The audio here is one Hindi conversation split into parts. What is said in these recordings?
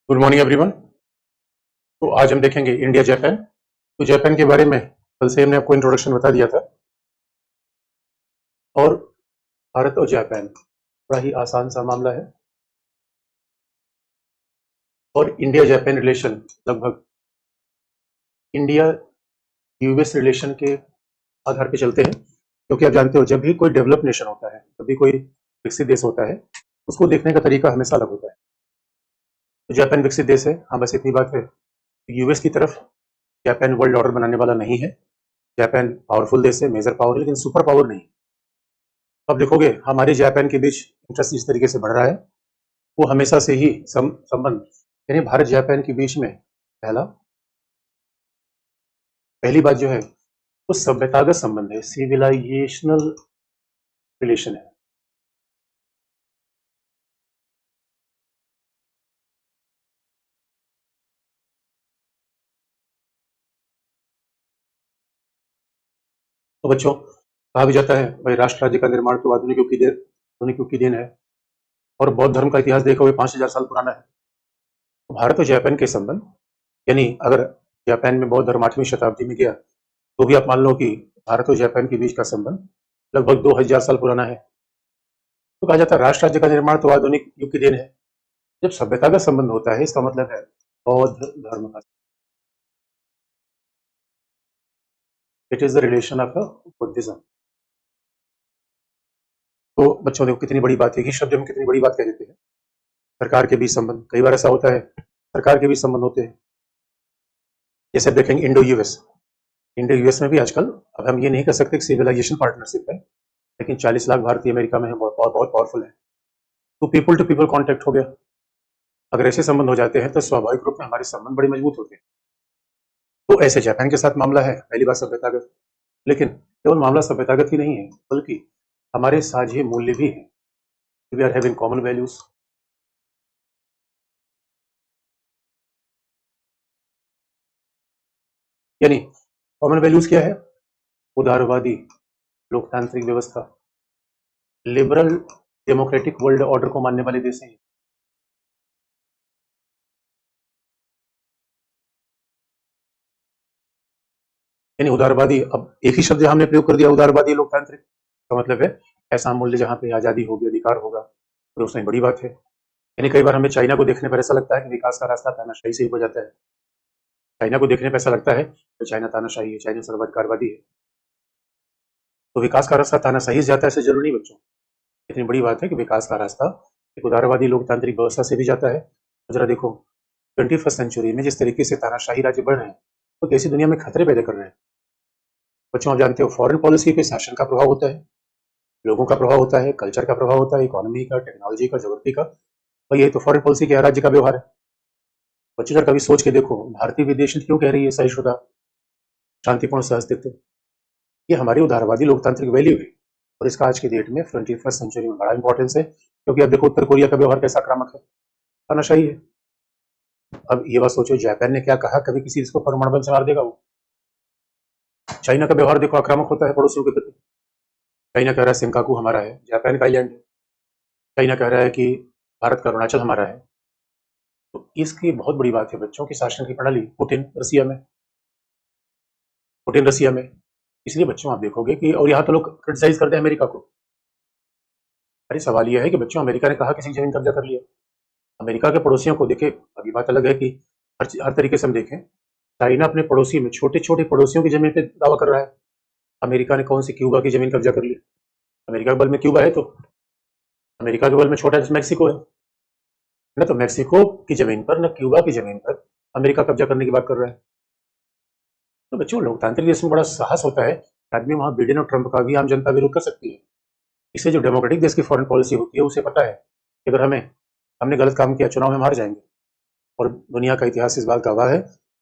Good morning everyone. तो आज हम देखेंगे इंडिया जापान। तो जापान के बारे में कल से हमने आपको इंट्रोडक्शन बता दिया था। और भारत और जापान बड़ा ही आसान सा मामला है। और इंडिया जापान रिलेशन लगभग इंडिया यूएस रिलेशन के आधार पे चलते हैं, क्योंकि आप जानते हो जब भी कोई डेवलप नेशन होता है, जब भी कोई विकसित देश होता है, उसको देखने का तरीका हमेशा अलग होता है। तो जापान विकसित देश है, हाँ, बस इतनी बात है। यूएस की तरफ जापान वर्ल्ड ऑर्डर बनाने वाला नहीं है। जापान पावरफुल देश है, मेजर पावर है, लेकिन सुपर पावर नहीं। अब देखोगे हमारे जापान के बीच इंटरेस्ट जिस तरीके से बढ़ रहा है, वो हमेशा से ही संबंध, यानी भारत जापान के बीच में पहली बात जो है वो सभ्यतागत संबंध है, सिविलाइजेशनल रिलेशन है। तो बच्चों, कहा भी जाता है भाई राष्ट्र राज्य का निर्माण तो आधुनिक युग की देन है। और बौद्ध धर्म का इतिहास देखो 5,000 साल पुराना है। तो भारत और जापान के संबंध, यानी अगर जापान में बौद्ध धर्म 8वीं शताब्दी में गया, तो भी आप मान लो कि भारत और जापान के बीच का संबंध लगभग 2,000 साल पुराना है। तो कहा जाता है राष्ट्र राज्य का निर्माण तो आधुनिक युग की देन है। जब सभ्यता का संबंध होता है, इसका मतलब है बौद्ध धर्म का। It is the relation of Buddhism. तो बच्चों देखो कितनी बड़ी बात है कि शब्द हम कितनी बड़ी बात कह देते हैं। सरकार के बीच संबंध, कई बार ऐसा होता है सरकार के बीच संबंध होते हैं। जैसे देखेंगे इंडो यूएस में भी आजकल, अब हम ये नहीं कर सकते सिविलाइजेशन पार्टनरशिप है, लेकिन 40 लाख भारतीय अमेरिका में है, बहुत पावरफुल है। तो पीपल टू पीपल कॉन्टेक्ट हो गया। अगर ऐसे संबंध हो जाते हैं तो स्वाभाविक रूप में हमारे संबंध बड़े मजबूत होते हैं। तो ऐसे जापान के साथ मामला है, पहली बार सभ्यतागत। लेकिन केवल मामला सभ्यतागत ही नहीं है, बल्कि हमारे साझे मूल्य भी हैं। We are having common values. यानी कॉमन वैल्यूज क्या है? उदारवादी लोकतांत्रिक व्यवस्था, लिबरल डेमोक्रेटिक वर्ल्ड ऑर्डर को मानने वाले देश हैं। यानी उदारवादी, अब एक ही शब्द हमने प्रयोग कर दिया, उदारवादी लोकतांत्रिक, का मतलब है ऐसा मूल्य जहां पे आजादी होगी, अधिकार होगा, तो उसमें बड़ी बात है। यानी कई बार हमें चाइना को देखने पर ऐसा लगता है कि विकास का रास्ता तानाशाही से ही हो जाता है। चाइना को देखने पर ऐसा लगता है कि चाइना तानाशाही है, चाइना सर्वाधिकारवादी है, तो विकास का रास्ता तानाशाही से जाता है, ऐसे जरूरी नहीं बच्चों। इतनी बड़ी बात है कि विकास का रास्ता एक उदारवादी लोकतांत्रिक व्यवस्था से भी जाता है। जरा देखो 21st सेंचुरी में जिस तरीके से तानाशाही राज्य बढ़ रहे हैं, तो कैसी दुनिया में खतरे पैदा कर रहे हैं। बच्चों आप जानते हो फॉरेन पॉलिसी पे शासन का प्रभाव होता है, लोगों का प्रभाव होता है, कल्चर का प्रभाव होता है, इकोनॉमी का, टेक्नोलॉजी का, ज्योग्राफी का। भाई ये तो फॉरेन पॉलिसी के राज्य का व्यवहार है। बच्चों जरा कभी सोच के देखो, भारतीय विदेश नीति क्यों कह रही है सहिष्णुता, शांतिपूर्ण सहअस्तित्व, ये हमारी उदारवादी लोकतांत्रिक वैल्यू है। और इसका आज की डेट में 21st सेंचुरी में बड़ा इंपॉर्टेंस है, क्योंकि अब देखो उत्तर कोरिया का व्यवहार कैसा आक्रामक है, तानाशाही है। अब ये बात सोचो, जापान ने क्या कहा, कभी किसी देश को परमाणु बम से मार देगा वो। चाइना का व्यवहार देखो आक्रामक होता है पड़ोसियों के प्रति। चाइना कह रहा है सेंकाकू हमारा है, जापान का आइलैंड है। चाइना कह रहा है कि भारत का अरुणाचल हमारा है। तो इसकी बहुत बड़ी बात है बच्चों की शासन की प्रणाली। पुतिन रसिया में, इसलिए बच्चों आप देखोगे कि, और यहाँ तो लोग क्रिटिसाइज करते हैं अमेरिका को। अरे सवाल यह है कि बच्चों अमेरिका ने कहा किसी जमीन कब्जा कर लिया। अमेरिका के पड़ोसियों को देखे, अभी बात अलग है कि हर तरीके से हम देखें, चाइना अपने पड़ोसी में छोटे छोटे पड़ोसियों की जमीन पे दावा कर रहा है। अमेरिका ने कौन सी क्यूबा की जमीन कब्जा कर ली? अमेरिका के बल में क्यूबा है, तो अमेरिका के बल में छोटा मैक्सिको है ना, तो मैक्सिको की जमीन पर, न क्यूबा की जमीन पर अमेरिका कब्जा करने की बात कर रहा है। तो बच्चों लोकतांत्रिक देश में बड़ा साहस होता है, आदमी वहां बिडेन और ट्रंप का भी आम जनता विरोध कर सकती है। इससे जो डेमोक्रेटिक देश की फॉरेन पॉलिसी होती है, उसे पता है कि अगर हमने गलत काम किया, चुनाव में हार जाएंगे। और दुनिया का इतिहास इस बात गवाह है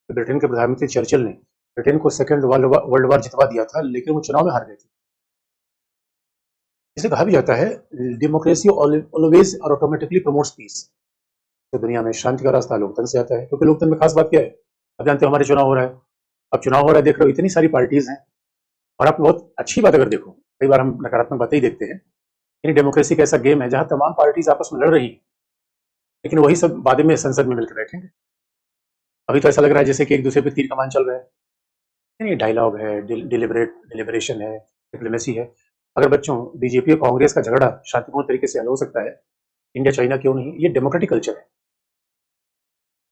कि ब्रिटेन के प्रधानमंत्री चर्चिल ने ब्रिटेन को सेकेंड वर्ल्ड वार जितवा दिया था, लेकिन वो चुनाव में हार गए थे। इसे कहा भी जाता है डेमोक्रेसी ऑलवेज और ऑटोमेटिकली प्रमोट्स पीस। तो दुनिया में शांति का रास्ता लोकतंत्र से आता है, क्योंकि लोकतंत्र में खास बात क्या है, अब जानते हो हमारे चुनाव हो रहा है। अब चुनाव हो रहा है, देख रहे हो इतनी सारी पार्टीज हैं। और आप बहुत अच्छी बात अगर देखो, कई बार हम नकारात्मक बातें ही देखते हैं, यानी डेमोक्रेसी का ऐसा गेम है जहां तमाम पार्टीज आपस में लड़ रही है, लेकिन वही सब बाद में संसद में मिलकर बैठेंगे। अभी तो ऐसा लग रहा है जैसे कि एक दूसरे पे तीर कमान चल रहा है। नहीं, डायलॉग है, डिलिबरेशन है, डिप्लोमेसी है। अगर बच्चों बीजेपी और कांग्रेस का झगड़ा शांतिपूर्ण तरीके से हल हो सकता है, इंडिया चाइना क्यों नहीं? ये डेमोक्रेटिक कल्चर है।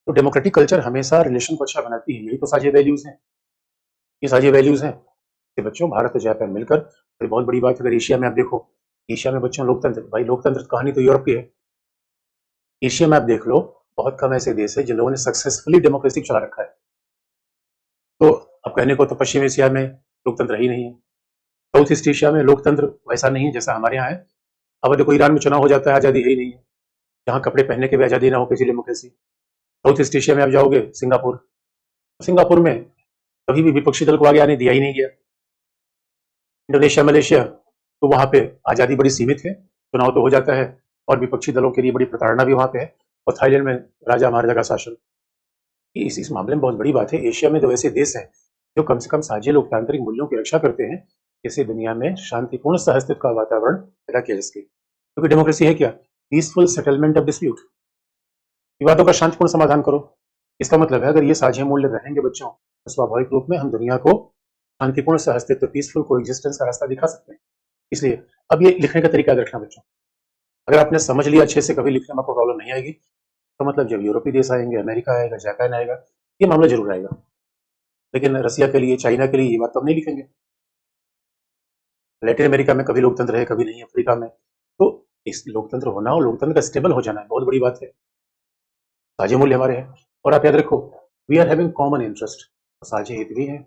तो डेमोक्रेटिक कल्चर हमेशा रिलेशन को अच्छा बनाती है। यही तो साझे वैल्यूज हैं। ये साझे वैल्यूज हैं कि बच्चों भारत और जापान मिलकर, ये बहुत बड़ी बात है। अगर एशिया में आप देखो, एशिया में बच्चों लोकतंत्र, भाई लोकतंत्र की कहानी तो यूरोप की है। एशिया में आप देख लो, बहुत कम ऐसे देश है जिन लोगों ने सक्सेसफुली डेमोक्रेसी चला रखा है। तो अब कहने को तो पश्चिम एशिया में लोकतंत्र ही नहीं है, साउथ ईस्ट एशिया में लोकतंत्र वैसा नहीं है जैसा हमारे यहाँ है। अब देखो ईरान में चुनाव हो जाता है, आज़ादी है ही नहीं है। जहाँ कपड़े पहनने की भी आज़ादी ना हो किसी डेमोक्रेसी। साउथ ईस्ट एशिया में आप जाओगे, सिंगापुर, सिंगापुर में कभी भी विपक्षी दल को आगे आने दिया ही नहीं गया। इंडोनेशिया, मलेशिया, तो वहां पे आज़ादी बड़ी सीमित है, चुनाव तो हो जाता है और विपक्षी दलों के लिए बड़ी प्रताड़ना भी वहां पे है। और थाईलैंड में राजा महाराजा का शासन। इस मामले में बहुत बड़ी बात है। एशिया में तो ऐसे देश हैं जो कम से कम साझे लोकतांत्रिक मूल्यों की रक्षा करते हैं, जिससे दुनिया में शांतिपूर्ण सहअस्तित्व का वातावरण पैदा किया जा सके। क्योंकि डेमोक्रेसी है क्या? पीसफुल सेटलमेंट ऑफ डिस्प्यूट, विवादों का शांतिपूर्ण समाधान करो। इसका मतलब है अगर ये साझे मूल्य रहेंगे बच्चों, तो स्वाभाविक रूप में हम दुनिया को शांतिपूर्ण सहअस्तित्व, पीसफुल कोएग्जिस्टेंस का रास्ता दिखा सकते हैं। इसलिए अब ये लिखने का तरीका याद रखना बच्चों। अगर आपने समझ लिया अच्छे से, कभी लिखने में आपको प्रॉब्लम नहीं आएगी। तो मतलब जब यूरोपीय देश आएंगे, अमेरिका आएगा, जापान आएगा, ये मामला जरूर आएगा। लेकिन रसिया के लिए, चाइना के लिए ये बात तो हम नहीं लिखेंगे। लैटिन अमेरिका में कभी लोकतंत्र है, कभी नहीं, अफ्रीका में। तो इस लोकतंत्र होना और लोकतंत्र का स्टेबल हो जाना है बहुत बड़ी बात है। साझे मूल्य हमारे हैं और आप याद रखो, we are having common interest, साझे हित भी हैं।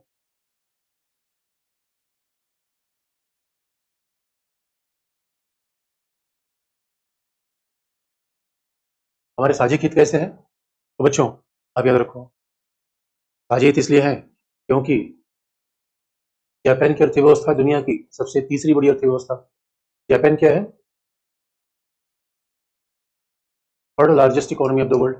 हमारे साझे हित कैसे हैं? तो बच्चों आप याद रखो, साझे हित इसलिए हैं क्योंकि जापान की अर्थव्यवस्था दुनिया की सबसे तीसरी बड़ी अर्थव्यवस्था। जापान क्या है? Third largest economy of the world.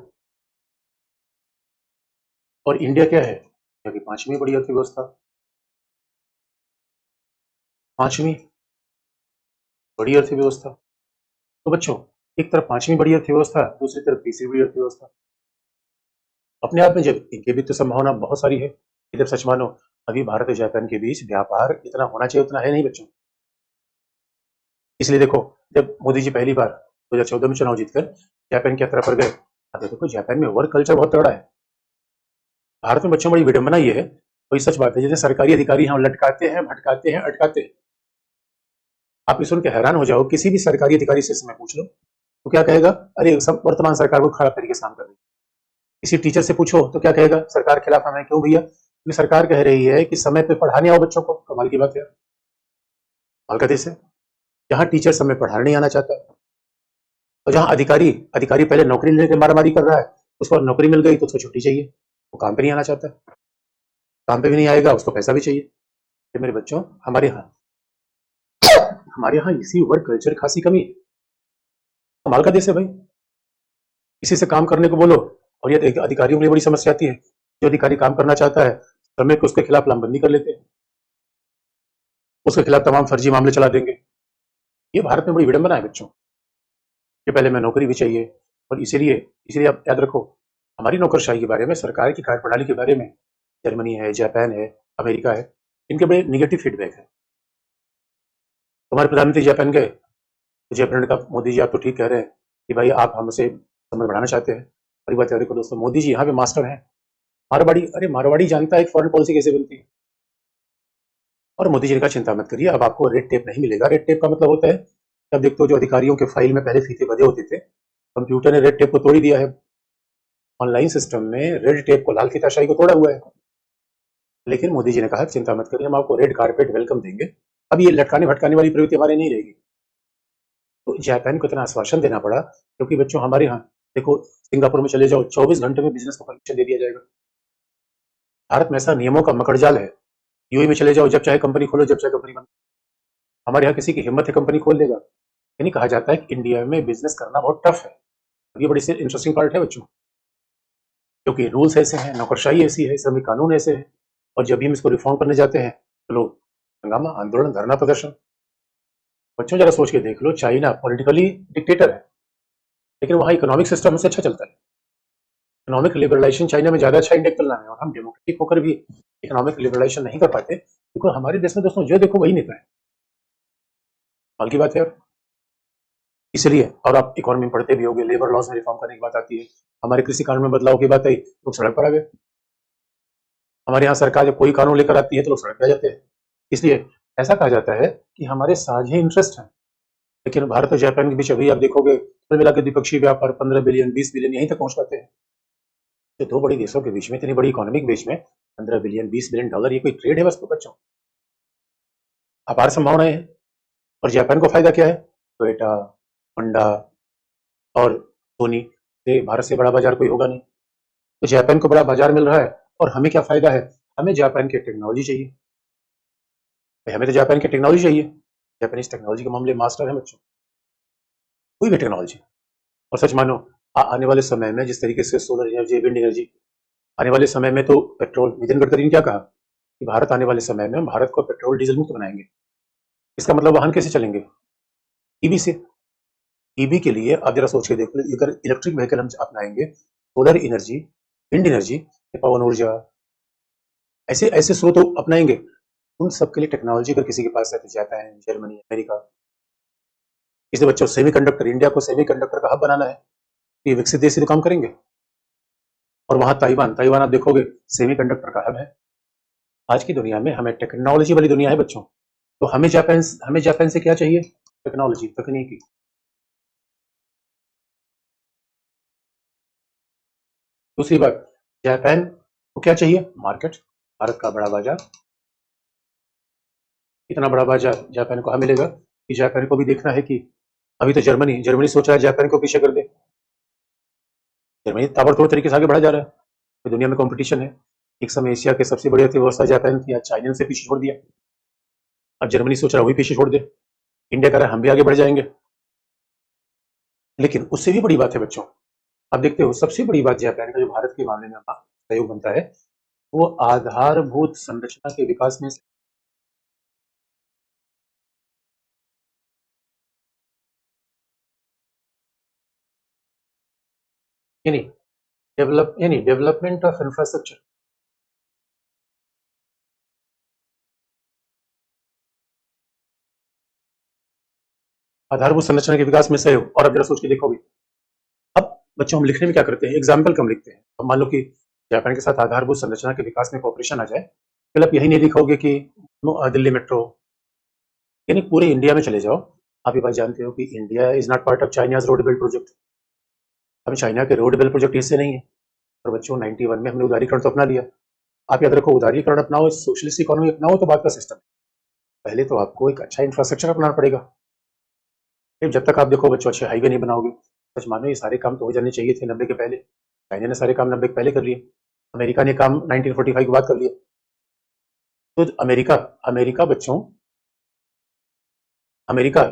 और इंडिया क्या है? इंडिया की पांचवी बड़ी अर्थव्यवस्था। पांचवी बड़ी अर्थव्यवस्था। तो बच्चों, एक तरफ पांचवी बड़ी अर्थव्यवस्था, दूसरी तरफ तीसरी बड़ी अर्थव्यवस्था। अपने आप में जब इनके भी तो संभावना बहुत सारी है। इधर सच मानो, अभी भारत और जापान के बीच व्यापार इतना होना चाहिए उतना है नहीं बच्चों। इसलिए देखो, जब मोदी जी पहली बार 2014 में चुनाव जीतकर जापान की यात्रा पर गए, अब देखो जापान में वर्क कल्चर बहुत तगड़ा है। भारत में बच्चों बड़ी विडंबना ये है, वही सच बात है, जैसे सरकारी अधिकारी हम लटकाते हैं, भटकाते हैं, अटकाते हैं। आप ये सुन के हैरान हो जाओ, किसी भी सरकारी अधिकारी से समय पूछ लो तो क्या कहेगा? अरे सब वर्तमान सरकार को खराब तरीके से काम कर रही है। किसी टीचर से पूछो तो क्या कहेगा? सरकार के खिलाफ हमें। क्यों भैया? क्योंकि सरकार कह रही है कि समय पे पढ़ाने आओ बच्चों को। कमाल की बात है, कमाल का देश है जहाँ टीचर समय पढ़ाने नहीं आना चाहता, और जहाँ अधिकारी अधिकारी पहले नौकरी लेने के मारामारी कर रहा है, उसको बाद नौकरी मिल गई तो उसको छुट्टी चाहिए, वो काम पे नहीं आना चाहता। काम पे भी नहीं आएगा, उसको पैसा भी चाहिए। तो मेरे बच्चों, हमारे यहाँ इसी वर्क कल्चर खासी कमी है। कमाल का देश है भाई। इसी से काम करने को बोलो और ये अधिकारियों के लिए बड़ी समस्या आती है। जो अधिकारी काम करना चाहता है, समय को उसके खिलाफ लामबंदी कर लेते हैं, उसके खिलाफ तमाम फर्जी मामले चला देंगे। ये भारत में बड़ी विडंबना है बच्चों, कि पहले मैं नौकरी भी चाहिए। और इसीलिए इसीलिए आप याद रखो, हमारी नौकरशाही के बारे में, सरकार की कार्यप्रणाली के बारे में जर्मनी है, जापान है, अमेरिका है, इनके बड़े निगेटिव फीडबैक है। हमारे प्रधानमंत्री जापान गए तो जापान ने कहा, मोदी जी आप तो ठीक कह रहे हैं कि भाई आप हमसे संबंध बढ़ाना चाहते हैं। बड़ी बात याद रखो दोस्तों, मोदी जी यहाँ पे मास्टर हैं। मारवाड़ी, अरे मारवाड़ी जानता है एक फॉरेन पॉलिसी कैसे बनती है। और मोदी जी ने कहा चिंता मत करिए, अब आपको रेड टेप नहीं मिलेगा। रेड टेप का मतलब होता है, अब देखते हो जो अधिकारियों के फाइल में पहले फीते बंधे होते थे, कंप्यूटर ने रेड टेप को तोड़ ही दिया है। ऑनलाइन सिस्टम में रेड टेप को, लाल फीताशाही को तोड़ा हुआ है। लेकिन मोदी जी ने कहा चिंता मत करिए, हम आपको रेड कारपेट वेलकम देंगे। अब ये लटकाने भटकाने वाली प्रवृत्ति हमारे नहीं रहेगी। तो जापान को इतना आश्वासन देना पड़ा, क्योंकि बच्चों हमारे यहाँ देखो, सिंगापुर में चले जाओ, 24 घंटे में बिजनेस को परमिशन दे दिया जाएगा। भारत में ऐसा नियमों का मकड़जाल है। यूएई में चले जाओ, जब चाहे कंपनी खोलो, जब चाहे कंपनी बंद। हमारे यहाँ किसी की हिम्मत है कंपनी खोल देगा। यानी कहा जाता है कि इंडिया में बिजनेस करना बहुत टफ है। ये बड़ी इंटरेस्टिंग पार्ट है बच्चों, क्योंकि रूल्स ऐसे हैं, नौकरशाही ऐसी है, श्रमिक कानून ऐसे हैं। और जब भी हम इसको रिफॉर्म करने जाते हैं तो लोग हंगामा, आंदोलन, धरना प्रदर्शन। बच्चों जरा सोच के देख लो, चाइना पॉलिटिकली डिक्टेटर है, लेकिन वहाँ इकोनॉमिक सिस्टम से अच्छा चलता है। इकोनॉमिक लिबरलाइजेशन चाइना में ज़्यादा अच्छा इंडेक्स चल रहा है और हम डेमोक्रेटिक होकर भी इकोनॉमिक लिबरलाइजेशन नहीं कर पाते, क्योंकि हमारे देश में दोस्तों जो देखो वही नेता है। कमाल की बात है यार। इसलिए, और आप इकोनॉमी में पढ़ते भी होंगे, लेबर लॉज में रिफॉर्म करने की बात आती है, हमारे कृषि कानून में बदलाव की बात आई, लोग सड़क पर आ गए। हमारे यहाँ सरकार जब कोई कानून लेकर आती है तो लोग सड़क पे आ जाते हैं। इसलिए ऐसा कहा जाता है कि हमारे साझे इंटरेस्ट हैं। लेकिन भारत और जापान के बीच अभी आप देखोगे कुल मिला के द्विपक्षीय व्यापार 15 बिलियन 20 बिलियन यहीं तक पहुंच पाते हैं। तो दो बड़े देशों के बीच में, इतनी बड़ी इकोनॉमिक बीच में 15 बिलियन 20 बिलियन डॉलर, ये कोई ट्रेड है बस? तो बच्चों, अपार संभावनाएं हैं। और जापान को फायदा क्या है? टोयोटा, होंडा और सोनी से भारत से बड़ा बाजार कोई होगा नहीं। तो जापान को बड़ा बाजार मिल रहा है और हमें क्या फायदा है? हमें जापान की टेक्नोलॉजी चाहिए भाई, हमें तो जापान की टेक्नोलॉजी चाहिए। जापानीज टेक्नोलॉजी के मामले मास्टर है बच्चों, कोई भी टेक्नोलॉजी। और सच मानो, आने वाले समय में जिस तरीके से सोलर एनर्जी, विंड एनर्जी, आने वाले समय में तो पेट्रोल, नितिन गडकरी ने क्या कहा कि भारत आने वाले समय में भारत को पेट्रोल डीजल मुक्त बनाएंगे। इसका मतलब वाहन कैसे चलेंगे? ईवी से। ईवी के लिए आप जरा सोच के देखो, अगर इलेक्ट्रिक व्हीकल हम अपनाएंगे, सोलर एनर्जी, विंड एनर्जी, पवन ऊर्जा, ऐसे ऐसे स्रोत अपनाएंगे, उन सब के लिए टेक्नोलॉजी अगर किसी के पास है तो जापान, जर्मनी, अमेरिका। इसलिए बच्चों, सेमीकंडक्टर, इंडिया को सेमीकंडक्टर का हब बनाना है, ये विकसित देश ही तो काम करेंगे। और वहां ताइवान, ताइवान आप देखोगे सेमीकंडक्टर का हब है। आज की दुनिया में हमें टेक्नोलॉजी वाली दुनिया है बच्चों। तो हमें जापान से क्या चाहिए? टेक्नोलॉजी, तकनीकी। दूसरी बात, जापान को क्या चाहिए? मार्केट, भारत का बड़ा बाजार। इतना बड़ा बाजार जापान को मिलेगा कि जापान को भी देखना है कि अभी तो जर्मनी जर्मनी सोच रहा है जापान को पीछे कर दे। जर्मनी ताबड़तोड़ तरीके से आगे बढ़ा जा रहा है, तो दुनिया में कंपटीशन है। एक समय एशिया के सबसे बड़ी अर्थव्यवस्था जापान थी, आज चाइना से पीछे छोड़ दिया। अब जर्मनी सोच रहा है वही पीछे छोड़ दे। इंडिया कह रहा है हम भी आगे बढ़ जाएंगे। लेकिन उससे भी बड़ी बात है बच्चों, आप देखते हो सबसे बड़ी बात जापान का जो भारत के मामले में सहयोग बनता है, वो आधारभूत संरचना के विकास में। यानी डेवलपमेंट ऑफ इंफ्रास्ट्रक्चर। आधारभूत संरचना के विकास में सहयोग। और अब जरा सोच के देखोगे, अब बच्चों हम लिखने में क्या करते हैं? एग्जाम्पल कम लिखते हैं। अब मान लो कि जापान के साथ आधारभूत संरचना के विकास में कॉपरेशन आ जाए, फिर आप यही नहीं लिखोगे कि दिल्ली मेट्रो, यानी पूरे इंडिया में चले जाओ। आप ये बात जानते हो कि India is not part of China's road build project. हम चाइना के रोड बिल्ड प्रोजेक्ट हिस्से नहीं है। और बच्चों 91 में हमने उदारीकरण तो अपना लिया। आप याद रखो, उदारीकरण अपनाओ, सोशलिस्ट इकोनॉमी अपनाओ तो बात का सिस्टम है। पहले तो आपको एक अच्छा इंफ्रास्ट्रक्चर अपनाना पड़ेगा। फिर जब तक आप देखो बच्चों अच्छे हाईवे नहीं बनाओगे, सच मानो ये सारे काम तो हो जाने चाहिए थे 90 के पहले। चाइना ने सारे काम 90 के पहले कर लिए, अमेरिका ने काम 1945 के बाद कर लिया। तो अमेरिका अमेरिका बच्चों, अमेरिका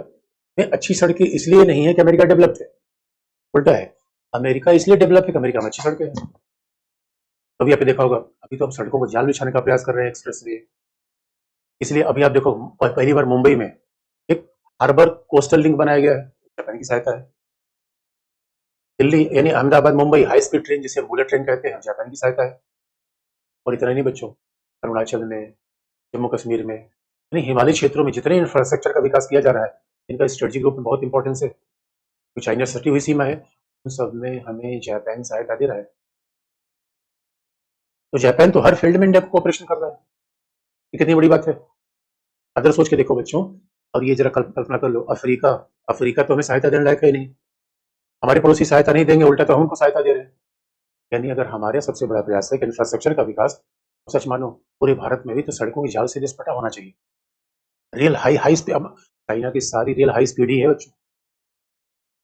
में अच्छी सड़कें इसलिए नहीं है कि अमेरिका डेवलप्ड है, उल्टा है, अमेरिका इसलिए डेवलप है कि अमेरिका में अच्छी सड़कें हैं। अभी आपने देखा होगा, अभी तो हम सड़कों को जाल बिछाने का प्रयास कर रहे हैं, एक्सप्रेस वे। इसलिए अभी आप देखो, पहली बार मुंबई में एक हार्बर कोस्टल लिंक बनाया गया है, जापान की सहायता है। दिल्ली यानी Ahmedabad Mumbai high speed train, जिसे बुलेट ट्रेन कहते हैं, जापान की सहायता है। और इतना ही नहीं बच्चों, अरुणाचल में, जम्मू कश्मीर में, यानी हिमालय क्षेत्रों में जितने इंफ्रास्ट्रक्चर का विकास किया जा रहा है, इनका स्ट्रेटेजिक रूप में बहुत इंपॉर्टेंस है। जो चाइना से सटी हुई सीमा है, उन सब में हमें जापान सहायता दे रहा है। तो जापान तो हर फील्ड में इंडिया को कोऑपरेशन कर रहा है, ये कितनी बड़ी बात है। अदर सोच के देखो बच्चों, और ये जरा कल्पना कर लो, अफ्रीका, अफ्रीका तो हमें सहायता देने लायक है नहीं। हमारे पड़ोसी सहायता नहीं देंगे, उल्टा तो हम उनको सहायता दे रहे हैं। यानी अगर हमारे सबसे बड़ा प्रयास है कि इंफ्रास्ट्रक्चर का विकास, तो सच मानो पूरे भारत में भी तो सड़कों की जाल से पटा होना चाहिए। Rail high high speed, China की सारी रेल हाई स्पीड ही है बच्चों।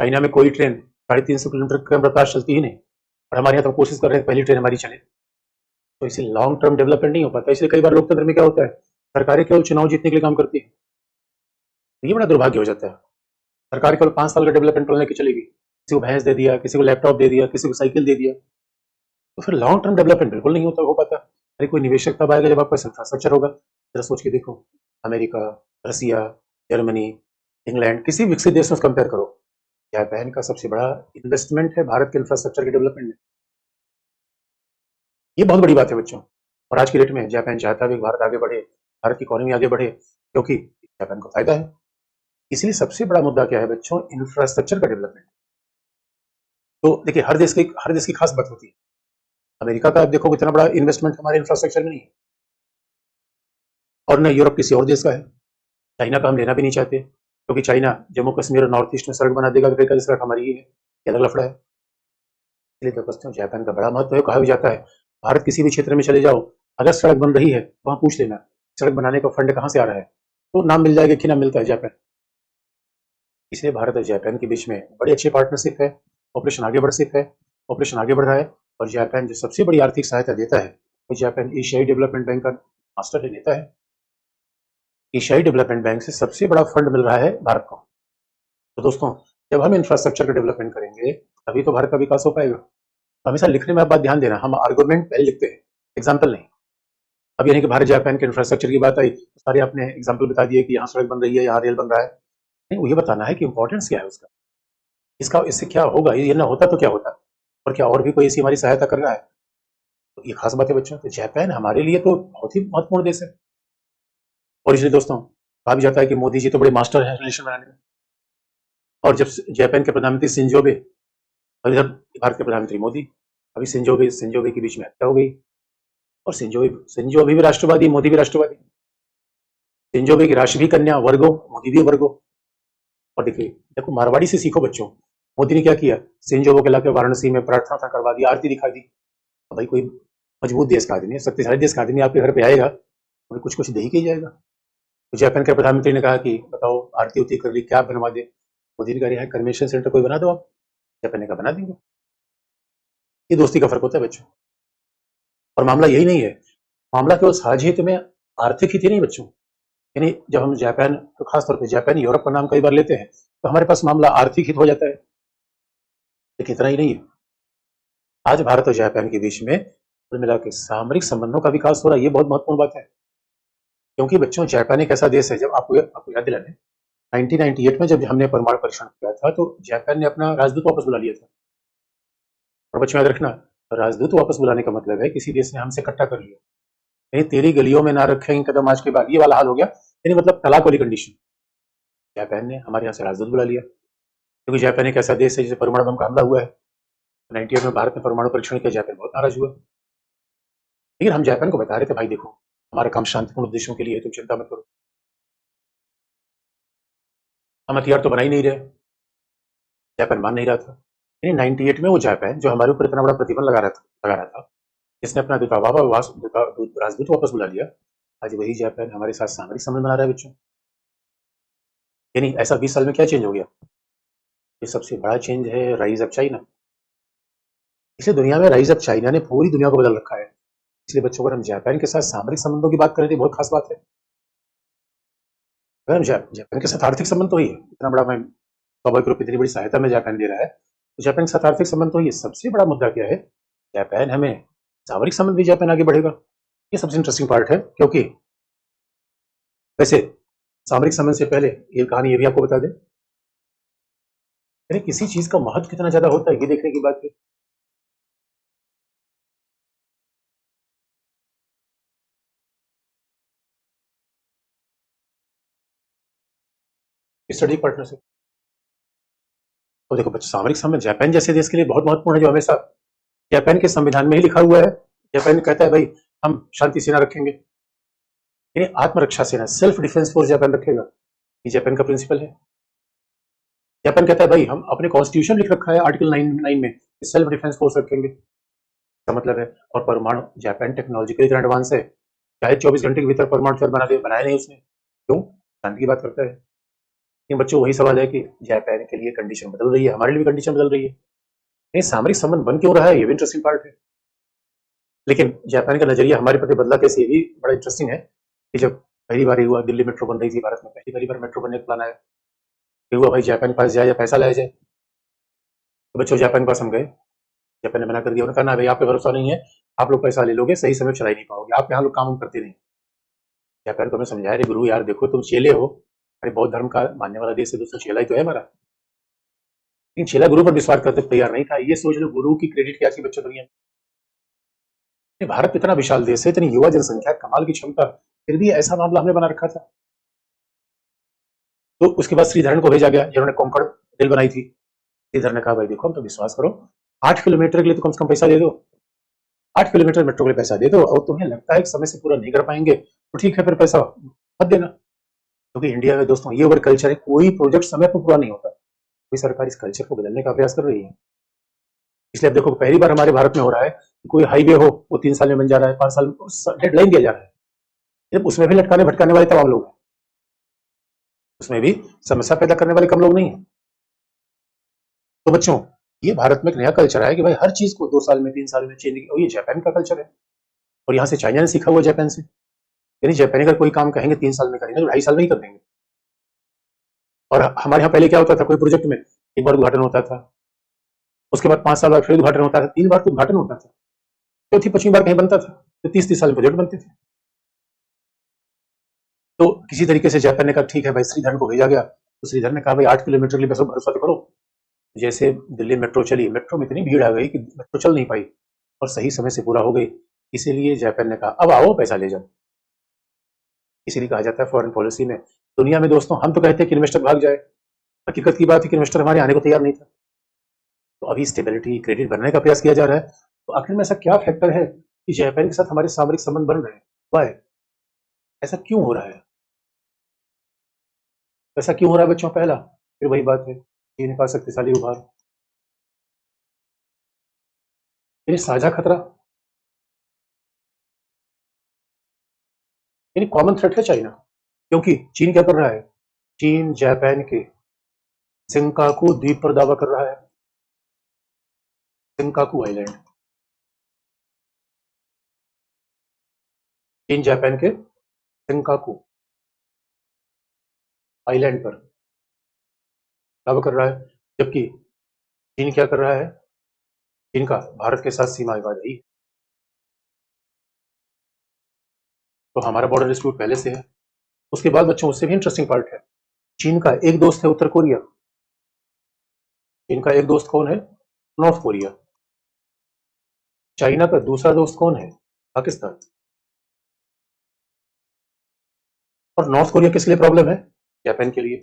चाइना में कोई ट्रेन 350 किलोमीटर कम रफ्तार चलती ही नहीं, और हमारे यहाँ तो कोशिश कर रहे हैं पहली ट्रेन हमारी चले। तो इसे लॉन्ग टर्म डेवलपमेंट नहीं हो पाता। इसलिए कई बार लोकतंत्र में क्या होता है, सरकारें केवल चुनाव जीतने के लिए काम करती है। ये बड़ा दुर्भाग्य हो जाता है। सरकार केवल 5 साल का डेवलपमेंट प्लान लेके चलेगी, किसी को भैंस दे दिया, किसी को लैपटॉप दे दिया, किसी को साइकिल दे दिया, तो फिर लॉन्ग टर्म डेवलपमेंट बिल्कुल नहीं हो पाता। अरे कोई निवेशक तब आएगा जब आपका इंफ्रास्ट्रक्चर होगा। जरा सोच के देखो, अमेरिका, रसिया, जर्मनी, इंग्लैंड, किसी विकसित देश में कंपेयर करो, जापान का सबसे बड़ा इन्वेस्टमेंट है भारत के इंफ्रास्ट्रक्चर के डेवलपमेंट में। ये बहुत बड़ी बात है बच्चों। और आज की डेट में जापान चाहता है कि भारत आगे बढ़े, भारत की इकोनॉमी आगे बढ़े, क्योंकि जापान को फायदा है। इसलिए सबसे बड़ा मुद्दा क्या है बच्चों? इंफ्रास्ट्रक्चर का डेवलपमेंट। तो देखिए, हर देश की खास बात होती है। अमेरिका का आप देखो इतना बड़ा इन्वेस्टमेंट हमारे इंफ्रास्ट्रक्चर में नहीं है, और न यूरोप किसी और देश का है। चाइना का हम लेना भी नहीं चाहते, क्योंकि चाइना जम्मू कश्मीर और नॉर्थ ईस्ट में सड़क बना देगा, तो सड़क हमारी ही है, ये अलग लफड़ा है। इसलिए तो बच्चों जापान का बड़ा महत्व है। कहा भी जाता है भारत किसी भी क्षेत्र में चले जाओ, अगर सड़क बन रही है वहां पूछ लेना सड़क बनाने का फंड कहाँ से आ रहा है, तो नाम मिल जाएगा कि नाम मिलता है जापान। इसलिए भारत और जापान के बीच में बड़ी अच्छी पार्टनरशिप है, ऑपरेशन आगे बढ़ रहा है। और जापान जो सबसे बड़ी आर्थिक सहायता देता है, तो जापान एशियाई डेवलपमेंट बैंक का मास्टर नेता है। एशियाई डेवलपमेंट बैंक से सबसे बड़ा फंड मिल रहा है भारत को। तो दोस्तों, जब हम इंफ्रास्ट्रक्चर का डेवलपमेंट करेंगे तभी तो भारत का विकास हो पाएगा। तो हमेशा लिखने में आप बात ध्यान देना, हम आर्गुमेंट पहले लिखते हैं, एग्जाम्पल नहीं। अब यानी कि भारत जापान के इंफ्रास्ट्रक्चर की बात आई तो सारे आपने एग्जाम्पल बता दिए कि यहाँ सड़क बन रही है, यहाँ रेल बन रहा है। नहीं, वो ये बताना है कि इंपॉर्टेंस क्या है उसका, इसका इससे क्या होगा, ये ना होता तो क्या होता, और क्या और भी कोई ऐसी हमारी सहायता कर रहा है। तो ये खास बात है बच्चों। तो जापान हमारे लिए तो बहुत ही महत्वपूर्ण देश है। और इसलिए दोस्तों, कहा भी जाता है कि मोदी जी तो बड़े मास्टर हैं रिलेशन बनाने में। और जब जापान के प्रधानमंत्री सिंजोबे और इधर भारत के प्रधानमंत्री मोदी, अभी सिंजोबे के बीच में हत्या हो गई। और सिंजो अभी भी राष्ट्रवादी, मोदी भी राष्ट्रवादी। सिंजोबे की राशि भी कन्या वर्गो, मोदी भी वर्गो। और देखिए, देखो मारवाड़ी से सीखो बच्चों। मोदी ने क्या किया? सिंजोबो के लाके वाराणसी में प्रार्थना करवा दी, आरती दिखा दी। तो भाई कोई मजबूत देश का आदमी है, शक्तिशाली देश का आदमी आपके घर पे आएगा, तो कुछ कुछ दे ही के जाएगा। तो जापान के प्रधानमंत्री ने कहा कि बताओ आरती उरती कर ली, क्या बनवा दे? मोदी ने कहा यहाँ कन्वेंशन सेंटर कोई बना दो आप। जापान ने कहा बना देंगे। ये दोस्ती का फर्क होता है बच्चों। और मामला यही नहीं है, मामला केवल साझी हित में, आर्थिक हित ही नहीं बच्चों। यानी जब हम जापान, तो खासतौर पर जापान यूरोप का नाम कई बार लेते हैं, तो हमारे पास मामला आर्थिक हित हो जाता है। लेकिन इतना ही नहीं है, आज भारत और जापान के बीच में कुल मिला के सामरिक संबंधों का विकास हो रहा है। ये बहुत महत्वपूर्ण बात है, क्योंकि बच्चों जापान एक ऐसा देश है, जब आपको याद दिलाने, 1998 में जब हमने परमाणु परीक्षण किया था तो जापान ने अपना राजदूत वापस बुला लिया था। और बच्चों याद रखना, राजदूत वापस बुलाने का मतलब है किसी देश ने हमसे इकट्ठा कर लिया, नहीं तेरी गलियों में ना रखेंगे कदम आज के बाद, ये वाला हाल हो गया। यानी मतलब तलाक वाली कंडीशन। जापान ने हमारे यहाँ से राजदूत बुला लिया, क्योंकि जापान एक ऐसा देश है जिसे परमाणु बम का हमला हुआ है। 98 में भारत ने परमाणु परीक्षण किया, जापान बहुत नाराज हुआ। लेकिन हम जापान को बता रहे थे भाई देखो, हमारा काम शांतिपूर्ण उद्देश्यों के लिए है, तुम चिंता मत करो। हम हथियार तो बना ही नहीं रहे, जापान मान नहीं रहा था। यानी 98 में वो जापान जो हमारे ऊपर इतना बड़ा प्रतिबंध लगा रहा था, जिसने अपना राजदूत वापस बुला लिया, आज वही जापान हमारे साथ सामरिक संबंध बना रहा है बच्चों। यानी ऐसा 20 साल में क्या चेंज हो गया? ये सबसे बड़ा चेंज है राइज ऑफ चाइना। इसलिए दुनिया में राइज ऑफ चाइना ने पूरी दुनिया को बदल रखा है। इसलिए बच्चों, अगर हम जापान के साथ सामरिक संबंधों की बात करें तो बहुत खास बात है। अगर हम जापान के साथ आर्थिक संबंध तो ही है, इतना बड़ा मैं स्वाभाविक रूप इतनी बड़ी सहायता में जापान दे रहा है, तो जापान के साथ आर्थिक संबंध तो ही है। सबसे बड़ा मुद्दा क्या है? जापान हमें सामरिक संबंध भी जापान आगे बढ़ेगा। ये सबसे इंटरेस्टिंग पार्ट है, क्योंकि वैसे सामरिक संबंध से पहले ये कहानी ये भी आपको बता दें, यानी किसी चीज का महत्व कितना ज्यादा होता है ये देखने की बात है। Study partnership. तो देखो बच्चों, सामरिक संबंध जापान जैसे देश के लिए बहुत महत्वपूर्ण है, जो हमेशा जापान के संविधान में ही लिखा हुआ है। जापान कहता है भाई हम शांति सेना रखेंगे, यानी आत्मरक्षा सेना, सेल्फ डिफेंस फोर्स जापान रखेगा। ये जापान का प्रिंसिपल है। जापान कहता है भाई हम अपने कॉन्स्टिट्यूशन लिख रखा है आर्टिकल 9 में, सेल्फ डिफेंस फोर्स रखेंगे, इसका मतलब है। और परमाणु, जापान टेक्नोलॉजिकली इतना एडवांस है, चाहे 24 घंटे के भीतर परमाणु हथियार बना दे, बनाया नहीं उसने, क्यों? शांति की बात करता है। लेकिन बच्चों वही सवाल है कि जापान के लिए कंडीशन बदल रही है, हमारे लिए भी कंडीशन बदल रही है। ये सामरिक संबंध बन क्यों रहा है, ये भी इंटरेस्टिंग पार्ट है। लेकिन जापान का नजरिया हमारे प्रति बदला कैसे, ये भी बड़ा इंटरेस्टिंग है। कि जब पहली बार हुआ, दिल्ली मेट्रो बन रही थी, भारत में पहली बार मेट्रो बनने का प्लान आया, ये हुआ भाई जापान के पास जाए या पैसा लाया जाए। तो बच्चों जापान के पास हम गए, जापान ने मना कर दिया, उन्होंने कहा ना भाई आप पे भरोसा नहीं है, आप लोग पैसा ले लोगे सही समय चला ही नहीं पाओगे, आप यहाँ लोग काम करते नहीं। जापान को हमें समझाया, रे गुरु यार देखो तुम चेले हो, अरे बौद्ध धर्म का मानने वाला देश है, दोस्तों चेला ही तो है हमारा। लेकिन चेला गुरु पर विश्वास करते तैयार नहीं था। ये सोच लो गुरु की क्रेडिट क्या थी बच्चों दुनिया में। भारत इतना विशाल देश है, इतनी युवा जनसंख्या, कमाल की क्षमता, फिर भी ऐसा मामला हमने बना रखा था। तो उसके बाद श्रीधरन को भेजा गया, जिन्होंने कोंकण रेल बनाई थी। श्रीधर ने कहा भाई देखो, हम तो विश्वास करो, 8 किलोमीटर के लिए तो कम से कम पैसा दे दो, 8 किलोमीटर मेट्रो के लिए पैसा दे दो, और तुम्हें लगता है कि समय से पूरा नहीं कर पाएंगे तो ठीक है, फिर पैसा मत देना। क्योंकि इंडिया में दोस्तों ये ओवर कल्चर है, कोई प्रोजेक्ट समय पर पूरा नहीं होता। कोई सरकार इस कल्चर को बदलने का प्रयास कर रही है। इसलिए अब देखो, पहली बार हमारे भारत में हो रहा है कि कोई हाईवे हो, वो 3 साल में बन जा रहा है, 5 साल में डेडलाइन दिया जा रहा है। उसमें भी लटकाने भटकाने वाले तमाम लोग हैं, उसमें भी समस्या पैदा करने वाले कम लोग नहीं है। तो बच्चों, ये भारत में एक नया कल्चर है कि भाई हर चीज को 2 साल में 3 साल में चेंज, और ये जापान का कल्चर है, और यहाँ से चाइना ने सीखा हुआ जापान से। यानी जापानी अगर कोई काम कहेंगे 3 साल में करेंगे तो 2.5 साल में ही कर देंगे। और हमारे यहाँ पहले क्या होता था, कोई प्रोजेक्ट में एक बार उद्घाटन होता था, उसके बाद 5 साल बाद फिर उद्घाटन होता था, 3 बार तो उद्घाटन होता था, चौथी 5वीं बार कहीं बनता था, तो 30-30 साल में प्रोजेक्ट बनते थे। तो किसी तरीके से जापान ने कहा ठीक है भाई, श्रीधरन को भेजा गया। तो श्रीधर ने कहा भाई 8 किलोमीटर के लिए बस भरोसा तो करो। जैसे दिल्ली मेट्रो चली, मेट्रो में इतनी भीड़ आ गई कि मेट्रो चल नहीं पाई, और सही समय से पूरा हो गई। इसीलिए जापान ने कहा अब आओ पैसा ले जाओ। इसीलिए कहा जाता है फॉरेन पॉलिसी में, दुनिया में दोस्तों हम तो कहते हैं कि इन्वेस्टर भाग जाए, हकीकत की बात है कि इन्वेस्टर हमारे आने को तैयार नहीं था। तो अभी स्टेबिलिटी, क्रेडिट बनने का प्रयास किया जा रहा है। तो आखिर में ऐसा क्या फैक्टर है कि जापान के साथ हमारे सामरिक संबंध बन रहे हैं? वाई, ऐसा क्यों हो रहा है? ऐसा क्यों हो रहा है बच्चों? पहला, फिर वही बात है, चीन का शक्तिशाली उभार, यानी साझा खतरा, यानी कॉमन थ्रेट है चाइना। क्योंकि चीन क्या कर रहा है? चीन जापान के सिंकाकू द्वीप पर दावा कर रहा है, सिंकाकू आइलैंड। चीन जापान के सिंकाकू आइलैंड पर दावा कर रहा है, जबकि चीन क्या कर रहा है? चीन का भारत के साथ सीमा विवाद है। तो हमारा बॉर्डर डिस्प्यूट पहले से है। उसके बाद बच्चों, उससे भी इंटरेस्टिंग पार्ट है, चीन का एक दोस्त है उत्तर कोरिया। चीन का एक दोस्त कौन है? North Korea. चाइना का दूसरा दोस्त कौन है? पाकिस्तान। और नॉर्थ कोरिया किस लिए प्रॉब्लम है? जापान के लिए।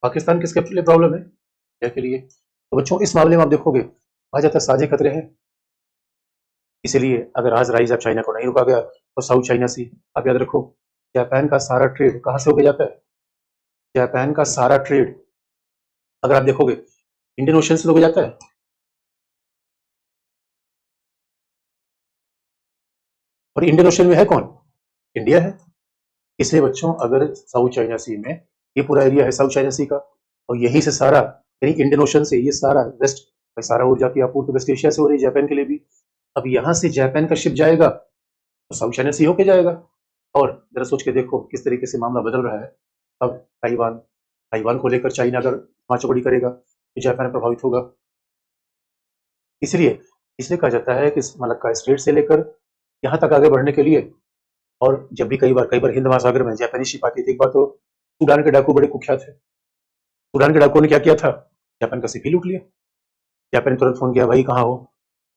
पाकिस्तान किसके लिए प्रॉब्लम है? इंडिया के लिए। तो बच्चों, इस मामले में आप देखोगे आ जाता साझे खतरे हैं। इसीलिए अगर आज राइज ऑफ चाइना को नहीं रोका गया तो साउथ चाइना सी, आप याद रखो, जापान का सारा ट्रेड कहां से होके जाता है? जापान का सारा ट्रेड अगर आप देखोगे इंडियन ओशन से होके जाता है। और इंडियन ओशन में है कौन? इंडिया है। इसलिए बच्चों, अगर साउथ चाइना सी में, ये पूरा एरिया है साउथ चाइना सी का, और यहीं से सारा, यानी इंडियन ओशन से ये सारा वेस्ट, सारा ऊर्जा की आपूर्ति वेस्ट एशिया से हो रही है, जापान के लिए भी। अब यहाँ से जापान का शिप जाएगा तो साउथ चाइना सी होके जाएगा। और जरा सोच के देखो किस तरीके से मामला बदल रहा है। अब ताइवान, ताइवान को लेकर चाइना अगर माचोड़ी करेगा तो जापान प्रभावित होगा। इसलिए इसलिए कहा जाता है कि मलक्का स्ट्रेट से लेकर यहाँ तक आगे बढ़ने के लिए, और जब भी कई बार हिंद महासागर में जापानी शिप आती थी। एक बार तो सूडान के डाकू बड़े कुख्यात थे। सूडान के डाकुओं ने क्या किया था? जापान का शिप ही लूट लिया। जापान ने तुरंत फोन किया, भाई कहाँ हो?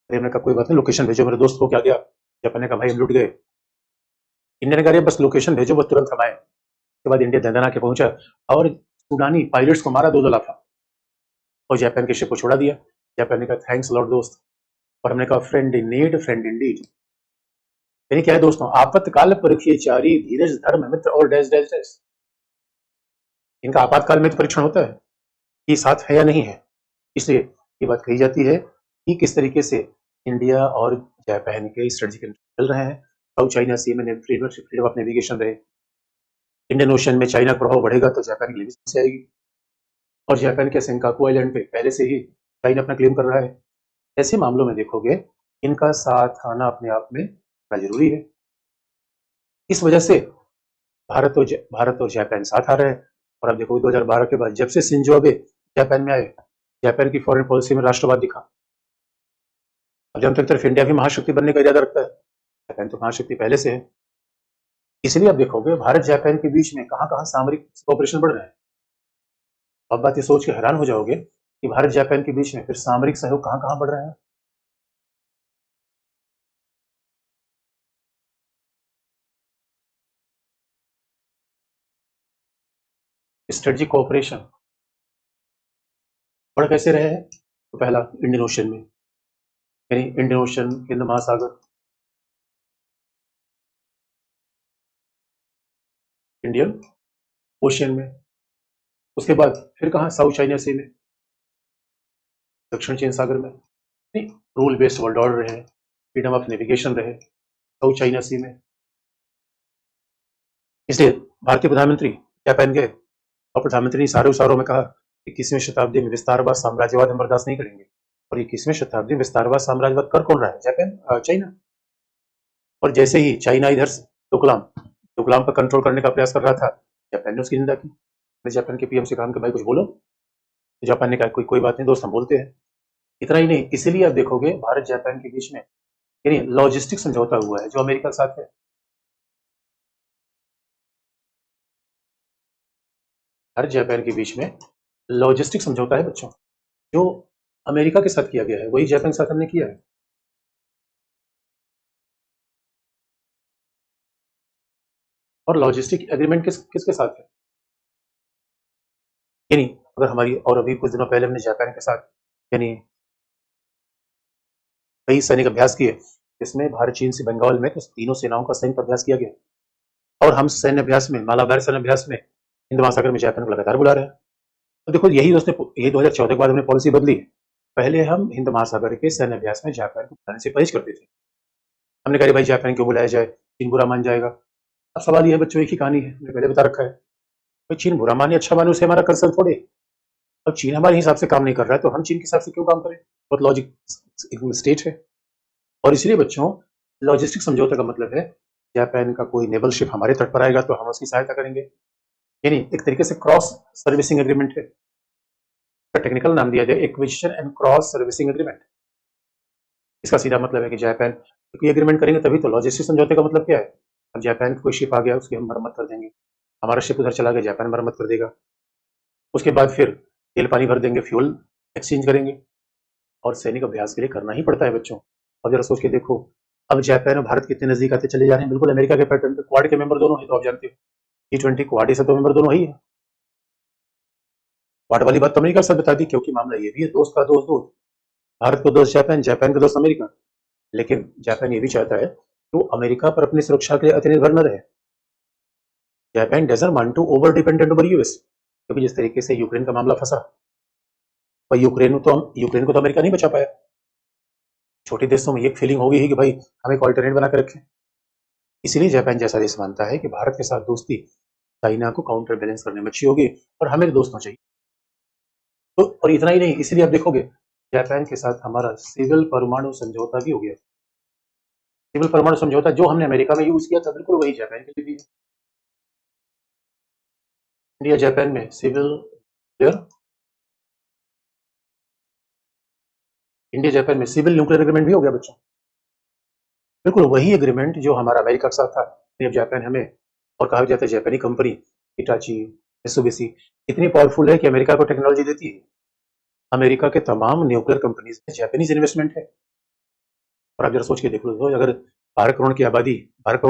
अरे हमने कहा कोई बात नहीं, लोकेशन भेजो, मेरे दोस्त को क्या गया। जापान ने कहा भाई हम लूट गए। इंडिया ने कहा बस लोकेशन भेजो, बस तुरंत हम आए। उसके बाद इंडिया दंदना के पहुंचा और सूडानी पायलट्स को मारा, 2 था, और जापान के शिप को छोड़ा दिया। जापान ने कहा थैंक्स लॉर्ड दोस्त। और हमने कहा friend in need, friend in deed. यानी क्या है दोस्तों? आपातकाल परखिए चारी, धीरज धर्म मित्र और डैश डैश डैश। इनका आपातकाल में तो परीक्षण होता है कि साथ है या नहीं है। इसलिए ये बात कही जाती है कि किस तरीके से इंडिया और जापान के स्ट्रेटेजिक चल रहे हैं। साउथ चाइना सी में फ्रीडम ऑफ नेविगेशन रहे। इंडियन ओशन में चाइना का प्रभाव बढ़ेगा तो जापान के लिए भी समस्या आएगी। और जापान के सेंकाकू आइलैंड पे पहले से ही चाइना अपना क्लेम कर रहा है। ऐसे मामलों में देखोगे इनका साथ आना अपने आप में बड़ा जरूरी है। इस वजह से भारत और जापान साथ आ रहे हैं। और अब देखो 2012 के बाद जब से शिंजो अबे जापान में आए, जापान की फॉरेन पॉलिसी में राष्ट्रवाद दिखा। अब जब तक तरफ इंडिया भी महाशक्ति बनने का इरादा रखता है, जापान तो महाशक्ति पहले से है। इसलिए अब देखोगे भारत जापान के बीच में कहां कहां सामरिक ऑपरेशन बढ़ रहे हैं। आप बात ये सोच के हैरान हो जाओगे कि भारत जापान के बीच में फिर सामरिक सहयोग कहाँ कहाँ बढ़ रहा है। स्ट्रेटेजिक कोऑपरेशन बढ़ कैसे रहे हैं? तो पहला इंडियन ओशन में, यानी इंडियन ओशन, हिंद महासागर, इंडियन ओशन में। उसके बाद फिर कहाँ? साउथ चाइना सी में, दक्षिण चीन सागर में। नहीं, रूल बेस्ड वर्ल्ड ऑर्डर रहे, फ्रीडम ऑफ नेविगेशन रहे साउथ चाइना सी में। इसलिए भारतीय प्रधानमंत्री जापान गए और प्रधानमंत्री ने सारे सारों में कहा कि 21वीं शताब्दी में विस्तारवाद साम्राज्यवाद हम बर्दाश्त नहीं करेंगे। और 21वीं शताब्दी में विस्तारवाद साम्राज्यवाद कर कौन रहा है? Japan, China. और जैसे ही चाइना इधर से डोकलाम डोकलाम पर कंट्रोल करने का प्रयास कर रहा था, जापान ने उसकी निंदा की। मैं जापान के पीएम से कहा कि भाई कुछ बोलो, तो जापान ने कहा कोई बात नहीं दोस्त, हम बोलते हैं। इतना ही नहीं, इसीलिए आप देखोगे भारत जापान के बीच में यानी लॉजिस्टिक समझौता हुआ है जो अमेरिका के साथ है। भारत जापान के बीच में लॉजिस्टिक समझौता है बच्चों, जो अमेरिका के साथ किया गया है वही जापान के साथ हमने किया है। और लॉजिस्टिक एग्रीमेंट किसके साथ है? यानी अगर हमारी, और अभी कुछ दिनों पहले हमने जापान के साथ यानी कई सैनिक अभ्यास किए, जिसमें भारत चीन से बंगाल में तो तीनों सेनाओं का संयुक्त अभ्यास किया गया। और हम सैन्य अभ्यास में, मालाबार सैन्य अभ्यास में हिंद महासागर में जापान को लगातार बुला रहे हैं। तो देखो यही 2014 के बाद हमने पॉलिसी बदली है। पहले हम हिंद महासागर के सैन्य अभ्यास में जापान को बुलाने से परहेज करते थे। हमने कहा भाई जापान क्यों बुलाया जाए, चीन बुरा मान जाएगा। अब सवाल यह है बच्चों, एक ही कहानी है, मैंने पहले बता रखा है, भाई चीन बुरा माने अच्छा माने उसे हमारा कंसर्न थोड़े। अब चीन हमारे हिसाब से काम नहीं कर रहा है तो हम चीन के हिसाब से क्यों काम करें? बहुत लॉजिक स्टेट है। और इसलिए बच्चों, लॉजिस्टिक समझौते का मतलब है जापान का कोई नेवल शिप हमारे तट पर आएगा तो हम उसकी सहायता करेंगे। यानी एक तरीके से क्रॉस सर्विसिंग एग्रीमेंट है, टेक्निकल नाम दिया जाए acquisition and cross servicing agreement. इसका सीधा मतलब है कि जापान कोई एग्रीमेंट करेंगे तभी तो। लॉजिस्टिक समझौते का मतलब क्या है? अब जापान का कोई शिप आ गया, उसकी हम मरम्मत कर देंगे, हमारा शिप उधर चला गया, जापान मरम्मत कर देगा। उसके बाद फिर तेल पानी भर देंगे, फ्यूल एक्सचेंज करेंगे। और सैनिक अभ्यास के लिए करना ही पड़ता है बच्चों। अब जरा सोच के देखो, अब जापान और भारत कितने नजदीक आते चले जा रहे हैं, बिल्कुल अमेरिका के पैटर्न पे। क्वाड के मेंबर दोनों है तो आप जानते हो, G20 क्वाड से तो मेंबर दोनों ही है। क्वाड वाली बात तो अमेरिका से बता दी, क्योंकि मामला ये भी है, दोस्त का दोस्त दोस्त, भारत को दोस्त जापान, जापान का दोस्त अमेरिका। लेकिन जापान ये भी चाहता है कि वो अमेरिका पर अपनी सुरक्षा के लिए अतिनिर्भर न रहे। Japan doesn't want to over dependent over US, क्योंकि जिस तरीके से यूक्रेन का मामला फंसा, और यूक्रेन को तो अमेरिका नहीं बचा पाया। छोटे देशों में ये फीलिंग होगी ही कि भाई हमें एक ऑल्टरनेट बना कर रखें। इसीलिए जापान जैसा देश मानता है कि भारत के साथ दोस्ती चाइना को काउंटर बैलेंस करने में अच्छी होगी और हमें दोस्त होना चाहिए। तो और इतना ही नहीं, इसलिए आप देखोगे जापान के साथ हमारा सिविल परमाणु समझौता भी हो गया। सिविल परमाणु समझौता जो हमने अमेरिका में यूज किया था, बिल्कुल वही जापान के लिए भी है। इंडिया जापान में सिविल इंडिया जापान में सिविल न्यूक्लियर एग्रीमेंट भी हो गया बच्चों। बिल्कुल वही एग्रीमेंट जो हमारा अमेरिका के साथ था। अब जापान हमें, और कहा जाता है जापानी कंपनी हिटाची, मित्सुबिशी इतनी पावरफुल है कि अमेरिका को टेक्नोलॉजी देती है। अमेरिका के तमाम न्यूक्लियर कंपनीज में जापानीज इन्वेस्टमेंट है। और आप जरा सोच के देख लो, अगर 12 करोड़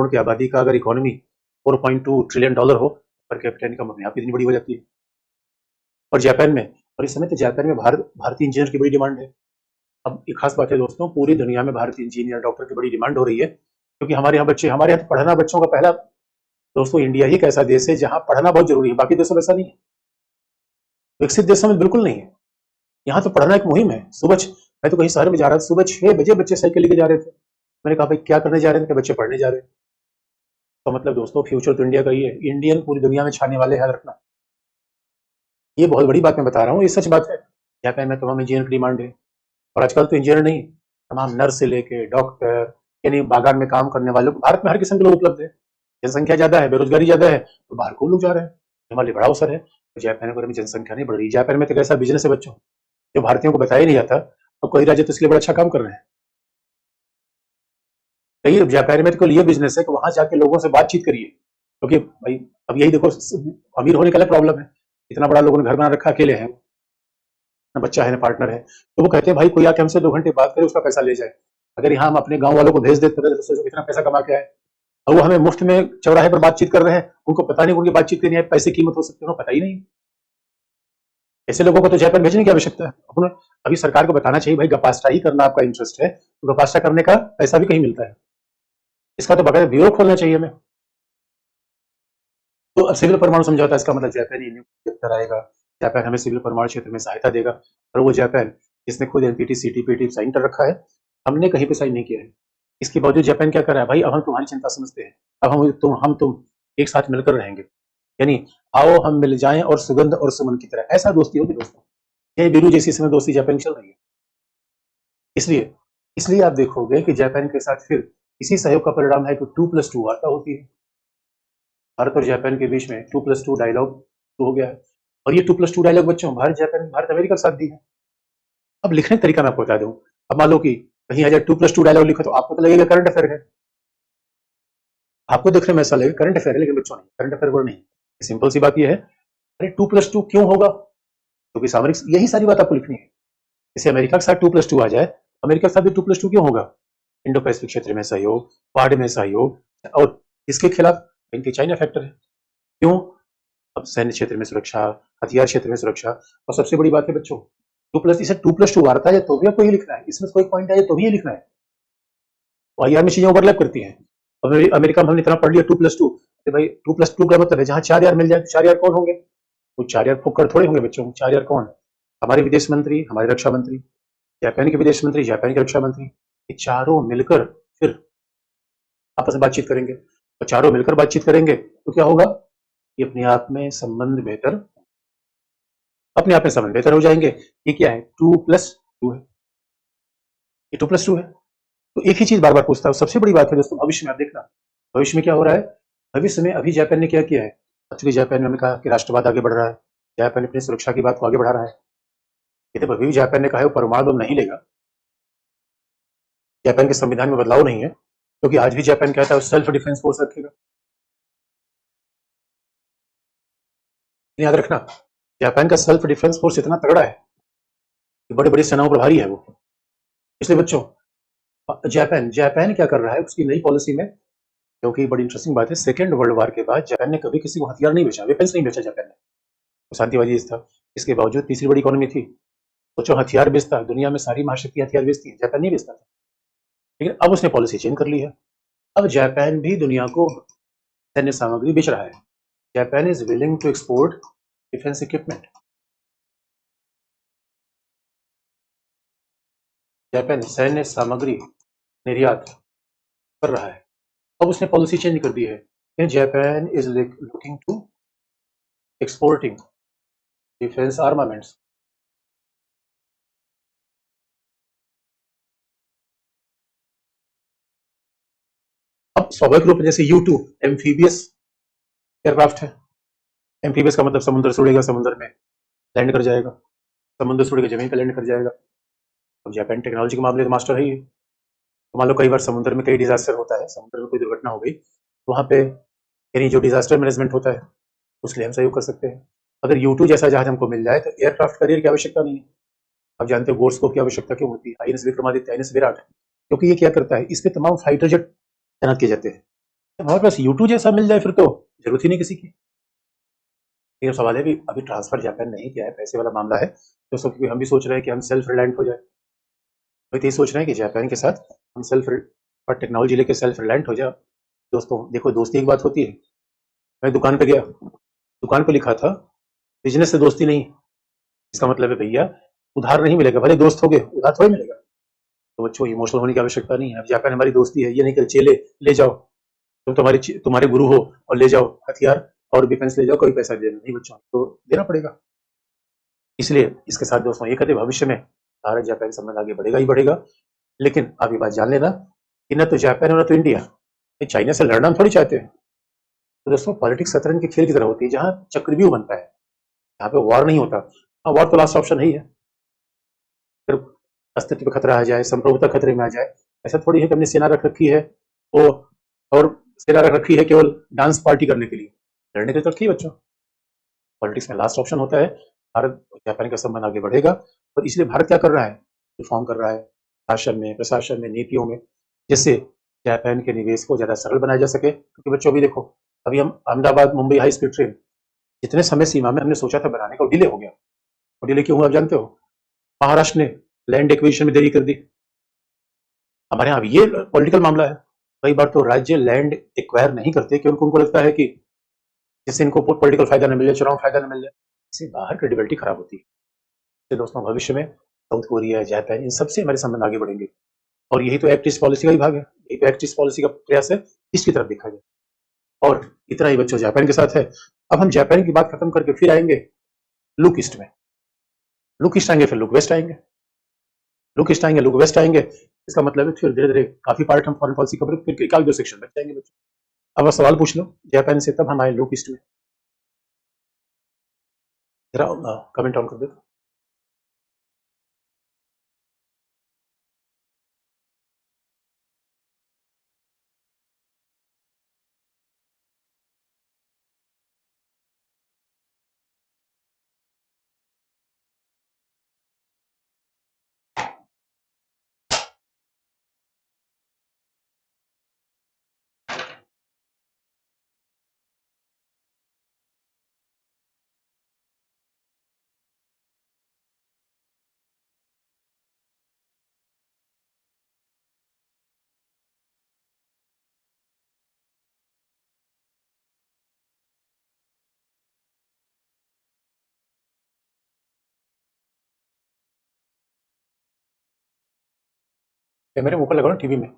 की आबादी का अगर इकोनॉमी 4.2 ट्रिलियन डॉलर हो, पर कैपिटा इनकम अपने आप इतनी बड़ी हो जाती है। और जापान में, और इस समय तो जापान में भारतीय इंजीनियर की बड़ी डिमांड है। अब एक खास बात है दोस्तों, पूरी दुनिया में भारतीय इंजीनियर डॉक्टर की बड़ी डिमांड हो रही है, क्योंकि हमारे यहाँ पढ़ना बच्चों का पहला, दोस्तों इंडिया ही एक ऐसा देश है जहां पढ़ना बहुत जरूरी है, बाकी देशों में ऐसा नहीं है। विकसित देशों में बिल्कुल नहीं है। यहाँ तो पढ़ना एक मुहिम है। मैं तो कहीं शहर में जा रहा था, सुबह 6 बजे बच्चे साइकिल लेके जा रहे थे। मैंने कहा भाई क्या करने जा रहे हैं? बच्चे पढ़ने जा रहे हैं। तो मतलब दोस्तों, फ्यूचर तो इंडिया का ही है, इंडियन पूरी दुनिया में छाने वाले, याद रखना। ये बहुत बड़ी बात मैं बता रहा हूँ, ये सच बात है। जापान में तमाम इंजीनियर की डिमांड है। और आजकल तो इंजीनियर नहीं, तमाम नर्स से लेके डॉक्टर, यानी बागान में काम करने वाले, भारत में हर किस्म के लोग उपलब्ध है। जनसंख्या ज्यादा है, बेरोजगारी ज्यादा है, तो बाहर खूब लोग जा रहे हैं। हमारे लिए बड़ा अवसर है। तो जापान में जनसंख्या नहीं बढ़ रही, जापान में तो कैसा बिजनेस है बच्चों, जो भारतीयों को बताया नहीं जाता। तो कई राज्य तो इसलिए बड़ा अच्छा काम कर रहे हैं। कई जापान में तो ये बिजनेस है कि वहां जाके लोगों से बातचीत करिए, क्योंकि भाई अब यही देखो, अमीर होने का अलग प्रॉब्लम है, इतना बड़ा लोगों ने घर बना रखा, अकेले हैं, ना बच्चा है ना पार्टनर है, तो वो कहते हैं भाई कोई आके हमसे 2 घंटे बात करे, उसका पैसा ले जाए। अगर यहाँ हम अपने गांव वालों को भेज देते तो सोचो कितना पैसा कमा के आए, और वो हमें मुफ्त में चौराहे पर बातचीत कर रहे हैं, उनको पता नहीं उनकी बातचीत करनी है, पैसे की कीमत हो सकती है, उनको पता ही नहीं। ऐसे लोगों को तो जापान भेजने की आवश्यकता है। अभी सरकार को बताना चाहिए भाई गपास्टा ही करना आपका इंटरेस्ट है, तो गपास्टा करने का पैसा भी कहीं मिलता है, इसका तो बकायदा ब्यूरो खोलना चाहिए हमें। तो अब सिविल परमाणु समझौता, इसका मतलब जापानी न्यूक्लियर कराएगा, जापान हमें सिविल परमाणु क्षेत्र में सहायता देगा, और वो जापान जिसने खुद एनपीटी सीटीपीटी साइन कर रखा है, हमने कहीं पे साइन नहीं किया है। इसके बावजूद जापान क्या कर रहा है, भाई अब हम तुम्हारी चिंता समझते हैं, अब हम तुम एक साथ मिलकर रहेंगे, यानी आओ हम मिल जाएं और सुगंध और सुमन की तरह, ऐसा दोस्ती होगी दोस्तों। ये बीरू जैसी समय दोस्ती जापान चल रही है। इसलिए इसलिए आप देखोगे कि जापान के साथ फिर इसी सहयोग का परिणाम है कि 2+2 वार्ता होती है भारत और जापान के बीच में। 2+2 डायलॉग शुरू हो गया है, और ये 2+2 डायलॉग बच्चों भारत अमेरिका के साथ दी है। अब लिखने का तरीका मैं आपको बता दूं, अब मान लो कि कहीं अगर 2+2 डायलॉग लिखो तो आपको तो लगेगा करंट अफेयर है, आपको देखने में ऐसा लगेगा करंट अफेयर है, लेकिन बच्चों नहीं, करंट अफेयर वो नहीं। सिंपल सी बात यह है, अरे 2+2 क्यों होगा, क्योंकि सामरिक, यही सारी बात आपको लिखनी है। जैसे अमेरिका के साथ 2+2 आ जाए, अमेरिका के साथ भी 2+2 क्यों होगा, इंडो पैसिफिक क्षेत्र में सहयोग, क्वाड में सहयोग, और इसके खिलाफ इनकी चाइना फैक्टर है। क्यों, अब सैन्य क्षेत्र में सुरक्षा, हथियार क्षेत्र में सुरक्षा, और सबसे बड़ी बात है बच्चों, 2+2 वार्ता है तो भी आपको ये लिखना है, इसमें कोई पॉइंट आए तो भी ये लिखना है, वाईआर में चीजें ओवरलैप करती हैं। अमेरिका में हमने इतना पढ़ लिया 2+2, भाई 2+2 का मतलब है जहां 4 यार मिल जाए, 4 यार कौन होंगे, वो 4 यार फुक्कर थोड़े होंगे बच्चों, 4 यार कौन, हमारे विदेश मंत्री, हमारे रक्षा मंत्री, जापान के विदेश मंत्री, जापान के रक्षा मंत्री, ये चारों मिलकर फिर आपस में बातचीत करेंगे, और चारों मिलकर बातचीत करेंगे तो क्या होगा, ये अपने आप में संबंध बेहतर हो जाएंगे। ये क्या है, 2+2 है, ये 2+2 है। तो एक ही चीज बार बार पूछता है, सबसे बड़ी बात है दोस्तों, भविष्य में आप देखना, भविष्य में क्या हो रहा है, भविष्य में अभी जापान ने क्या किया है, एक्चुअली जापान में हमने कहा कि राष्ट्रवाद आगे बढ़ रहा है, जापान अपनी सुरक्षा की बात को आगे बढ़ा रहा है, ये तो अभी भी जापान ने कहा है वो परमाणु बम नहीं लेगा, जापान के संविधान में बदलाव नहीं है, क्योंकि आज भी जापान कहता है सेल्फ डिफेंस फोर्स रखेगा। याद रखना, जापान का सेल्फ डिफेंस फोर्स इतना तगड़ा है कि बड़े बड़ी सेनाओं पर भारी है वो। इसलिए बच्चों, जापान जापान क्या कर रहा है उसकी नई पॉलिसी में, क्योंकि बड़ी इंटरेस्टिंग बात है, सेकेंड वर्ल्ड वॉर के बाद जापान ने कभी किसी को हथियार नहीं बेचा, वेपन्स नहीं बेचा जापान ने, तो शांतिवादी देश था, इसके बावजूद तीसरी बड़ी इकोनॉमी थी, सोचो हथियार बेचता, दुनिया में सारी महाशक्ति हथियार बेचती है, जापान नहीं बेचता था, लेकिन अब उसने पॉलिसी चेंज कर ली है, अब जापान भी दुनिया को सैन्य सामग्री बेच रहा है, Japan is willing to export defence equipment, Japan सैन्य सामग्री निर्यात कर रहा है। अब उसने पॉलिसी चेंज कर दी है, Japan is looking to exporting defence armaments. अब स्वाभाविक रूप से जैसे U2 एम्फीबियस एयरक्राफ्ट है, एम्फीबियस का मतलब समुद्र से उड़ेगा, समुद्र में लैंड कर जाएगा, समुद्र से उड़ेगा जमीन पर लैंड कर जाएगा। अब जापान टेक्नोलॉजी के मामले में मास्टर है ही, तो मान लो कई बार समुद्र में कई डिजास्टर होता है, समुद्र में कोई दुर्घटना हो गई, वहां पे यानी जो डिजास्टर मैनेजमेंट होता है उसके लिए हम सहयोग कर सकते हैं। अगर U2 जैसा जहाज हमको मिल जाए तो एयरक्राफ्ट कैरियर की आवश्यकता नहीं है। आप जानते हो गोल्डस्कोप की आवश्यकता क्यों होती है, आईएनएस विक्रमादित्य, आईएनएस विराट, क्योंकि ये क्या करता है, इस पे तमाम फाइटर जेट तैनात किए जाते हैं। हमारे पास U2 जैसा मिल जाए फिर तो जरूरत ही नहीं किसी की। ये सवाल है भी, अभी ट्रांसफर जापान नहीं किया है, पैसे वाला मामला है, तो सब हम भी सोच रहे हैं कि हम सेल्फ रिलायंट हो जाए, तो ये सोच रहे हैं कि जापान के साथ हम सेल्फ और टेक्नोलॉजी लेके सेल्फ रिलायंट हो जाए। दोस्तों देखो, दोस्ती एक बात होती है, मैं दुकान पे गया, दुकान पे लिखा था बिजनेस से दोस्ती नहीं, इसका मतलब है भैया उधार नहीं मिलेगा, भले दोस्त हो गए उधार थोड़ी मिलेगा, तो बच्चों इमोशनल होने की आवश्यकता नहीं है। अब जापान हमारी दोस्ती है, ये नहीं कि चेले ले जाओ, तुम तुम्हारे गुरु हो और ले जाओ हथियार और डिफेंस ले जाओ, कोई पैसा देना नहीं बच्चों, तो देना पड़ेगा। इसलिए इसके साथ दोस्तों ये कहते भविष्य में भारत जापान संबंध आगे बढ़ेगा ही बढ़ेगा, लेकिन आप ये बात जान लेना कि न तो जापान और न तो इंडिया ये चाइना से लड़ना हम थोड़ी चाहते हैं। तो दोस्तों पॉलिटिक्स शतरंज के खेल की तरह होती है, जहाँ चक्रव्यूह बनता है, यहाँ पे वॉर नहीं होता। हाँ, वॉर तो लास्ट ऑप्शन ही है, फिर अस्तित्व पे खतरा आ जाए, संप्रभुता खतरे में आ जाए, ऐसा थोड़ी है कि हमने सेना रख रखी है वो, और सेना रख रखी है केवल डांस पार्टी करने के लिए, लड़ने के लिए तो रखी है बच्चों। पॉलिटिक्स में लास्ट ऑप्शन होता है। भारत और जापान का संबंध आगे बढ़ेगा और इसलिए भारत क्या कर रहा है, रिफॉर्म कर रहा है शासन में, प्रशासन में, नीतियों में, जिससे जापान के निवेश को ज्यादा सरल बनाया जा सके। क्योंकि बच्चों अभी देखो, अभी हम Ahmedabad Mumbai high speed train जितने समय सीमा में हमने सोचा था बनाने का, वो डिले हो गया। और डिले क्यों हुआ आप जानते हो? महाराष्ट्र ने लैंड एक्विजिशन में देरी कर दी। हमारे यहाँ ये पॉलिटिकल मामला है। कई बार तो राज्य लैंड एक्वायर नहीं करते क्योंकि उनको लगता है कि जिससे इनको पॉलिटिकल फायदा न मिल जाए, चुनाव फायदा न मिल जाए, इससे बाहर क्रेडिबिलिटी खराब होती है। तो दोस्तों भविष्य में साउथ कोरिया, जापान, इन सबसे हमारे संबंध आगे बढ़ेंगे और यही तो एक्ट ईस्ट पॉलिसी का ही भाग है। यही तो एक्ट ईस्ट पॉलिसी का प्रयास है, इसकी तरफ देखा जाए। और इतना ही बच्चों जापान के साथ है। अब हम जापान की बात खत्म करके फिर आएंगे लुक ईस्ट में। लुक ईस्ट आएंगे, फिर लुक वेस्ट आएंगे, लुक ईस्ट आएंगे, लुक वेस्ट आएंगे। इसका मतलब है फिर धीरे धीरे काफी पार्ट हम फॉरेन पॉलिसी कवर, फिर एक आध दो सेक्शन बच जाएंगे बच्चों। अब आप सवाल पूछ लो जापान से, तब हम आए लुक ईस्ट में। जरा कमेंट ऑन कर दो। मेरे ऊपर लगाओ ना टीवी में।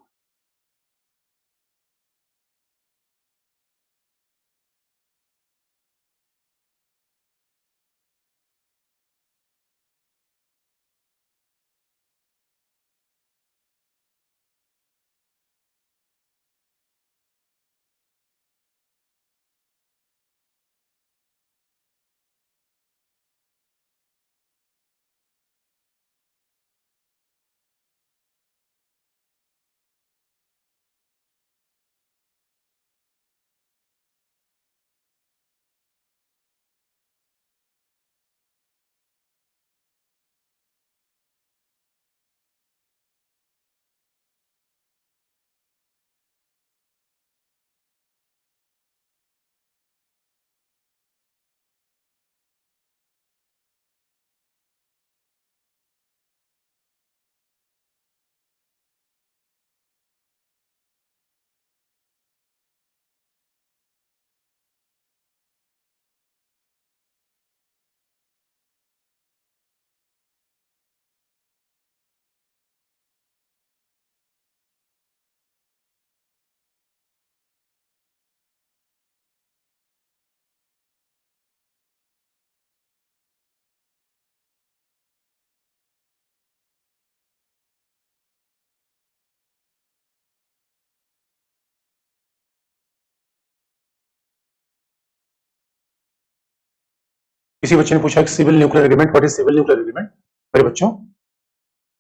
किसी बच्चे ने पूछा कि civil nuclear agreement, what is civil nuclear agreement? मेरे बच्चों,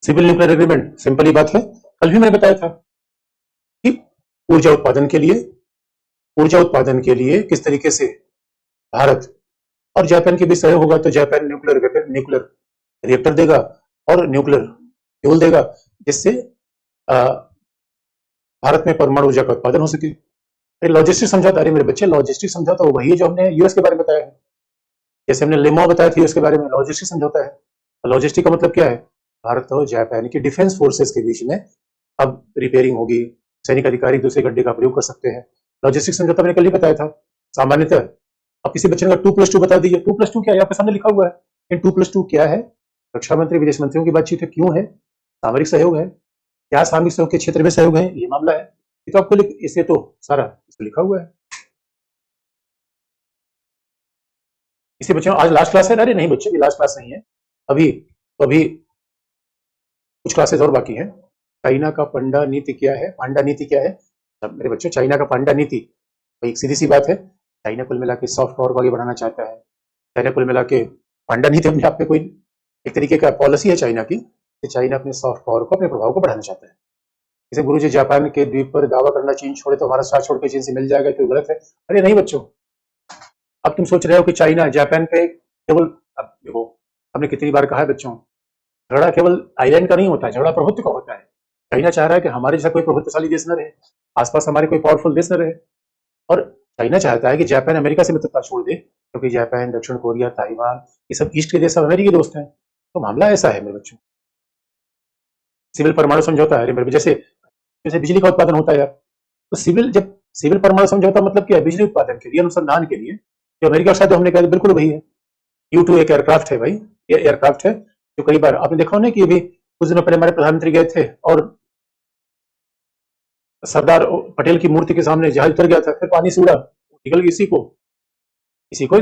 सिविल न्यूक्लियर एग्रीमेंट सिंपल ही बात है, कल भी मैंने बताया था कि ऊर्जा उत्पादन के लिए, ऊर्जा उत्पादन के लिए किस तरीके से भारत और जापान के बीच सहयोग होगा। तो जापान न्यूक्लियर न्यूक्लियर रिएक्टर देगा और न्यूक्लियर फ्यूल देगा, जिससे भारत में परमाणु ऊर्जा का उत्पादन हो सके। लॉजिस्टिक समझौता, अरे मेरे बच्चे लॉजिस्टिक समझौता वो वही है जो हमने यूएस के बारे में बताया है। जैसे हमने लेमो बताया था यूएस के बारे में, लॉजिस्टिक समझौता है। लॉजिस्टिक का मतलब क्या है? भारत और जापान की डिफेंस फोर्सेस के बीच में अब रिपेयरिंग होगी, सैनिक अधिकारी दूसरे गड्ढे का प्रयोग कर सकते हैं। लॉजिस्टिक समझौता मैंने कल ही बताया था। सामान्यतः अब किसी बच्चे ने 2+2 बता दीजिए, 2+2 क्या है? यहाँ पे सामने लिखा हुआ है। इन 2+2 क्या है? रक्षा मंत्री विदेश मंत्रियों की बातचीत है, क्यों है? सामरिक सहयोग है। क्या सामरिक सहयोग के क्षेत्र में सहयोग है, ये मामला है। ये तो आपको इसे तो सारा इसमें लिखा हुआ है। किसी बच्चे आज लास्ट क्लास है? अरे नहीं बच्चे, लास्ट क्लास नहीं है, अभी तो अभी कुछ क्लासेस और बाकी हैं। चाइना का पांडा नीति क्या है? पांडा नीति क्या है? अब मेरे बच्चों, चाइना का पांडा नीति भाई एक सीधी सी बात है, चाइना कुल मिला के सॉफ्ट पावर को आगे बढ़ाना चाहता है। चाइना कुल मिला के पांडा नीति अपने आप में कोई एक तरीके का पॉलिसी है चाइना की, कि चाइना अपने सॉफ्ट पावर को, अपने प्रभाव को बढ़ाना चाहता है। जैसे गुरु जी जापान के द्वीप पर दावा करना चीन छोड़े तो हमारा साथ छोड़ के चीन से मिल जाएगा, तो गलत है। अरे नहीं बच्चों, अब तुम सोच रहे हो कि चाइना जापान पे केवल, अब देखो हमने कितनी बार कहा है बच्चों, झगड़ा केवल आइलैंड का नहीं होता है, झगड़ा प्रभुत्व का होता है। चाइना चाह रहा है कि हमारे जैसा कोई प्रभुत्वशाली देश न रहे, आसपास हमारे कोई पावरफुल देश न रहे, और चाइना चाहता है कि जापान अमेरिका से मित्रता छोड़ दे, क्योंकि जापान, दक्षिण कोरिया, ताइवान, ये सब ईस्ट के देश सब अमेरिकी दोस्त हैं। तो मामला ऐसा है मेरे बच्चों। सिविल परमाणु समझौता है, अरे मेरे जैसे जैसे बिजली का उत्पादन होता है यार, तो सिविल परमाणु समझौता मतलब क्या है? बिजली उत्पादन के लिए, अनुसंधान के लिए। जो अमेरिका के साथ जो हमने कहा बिल्कुल वही है। U2 एक एयरक्राफ्ट है भाई, ये एयरक्राफ्ट है जो कई बार आपने देखा हो ना कि अभी कुछ दिनों पहले हमारे प्रधानमंत्री गए थे और सरदार पटेल की मूर्ति के सामने जहाज उतर गया था, फिर पानी से उड़ा, निकल गई। इसी को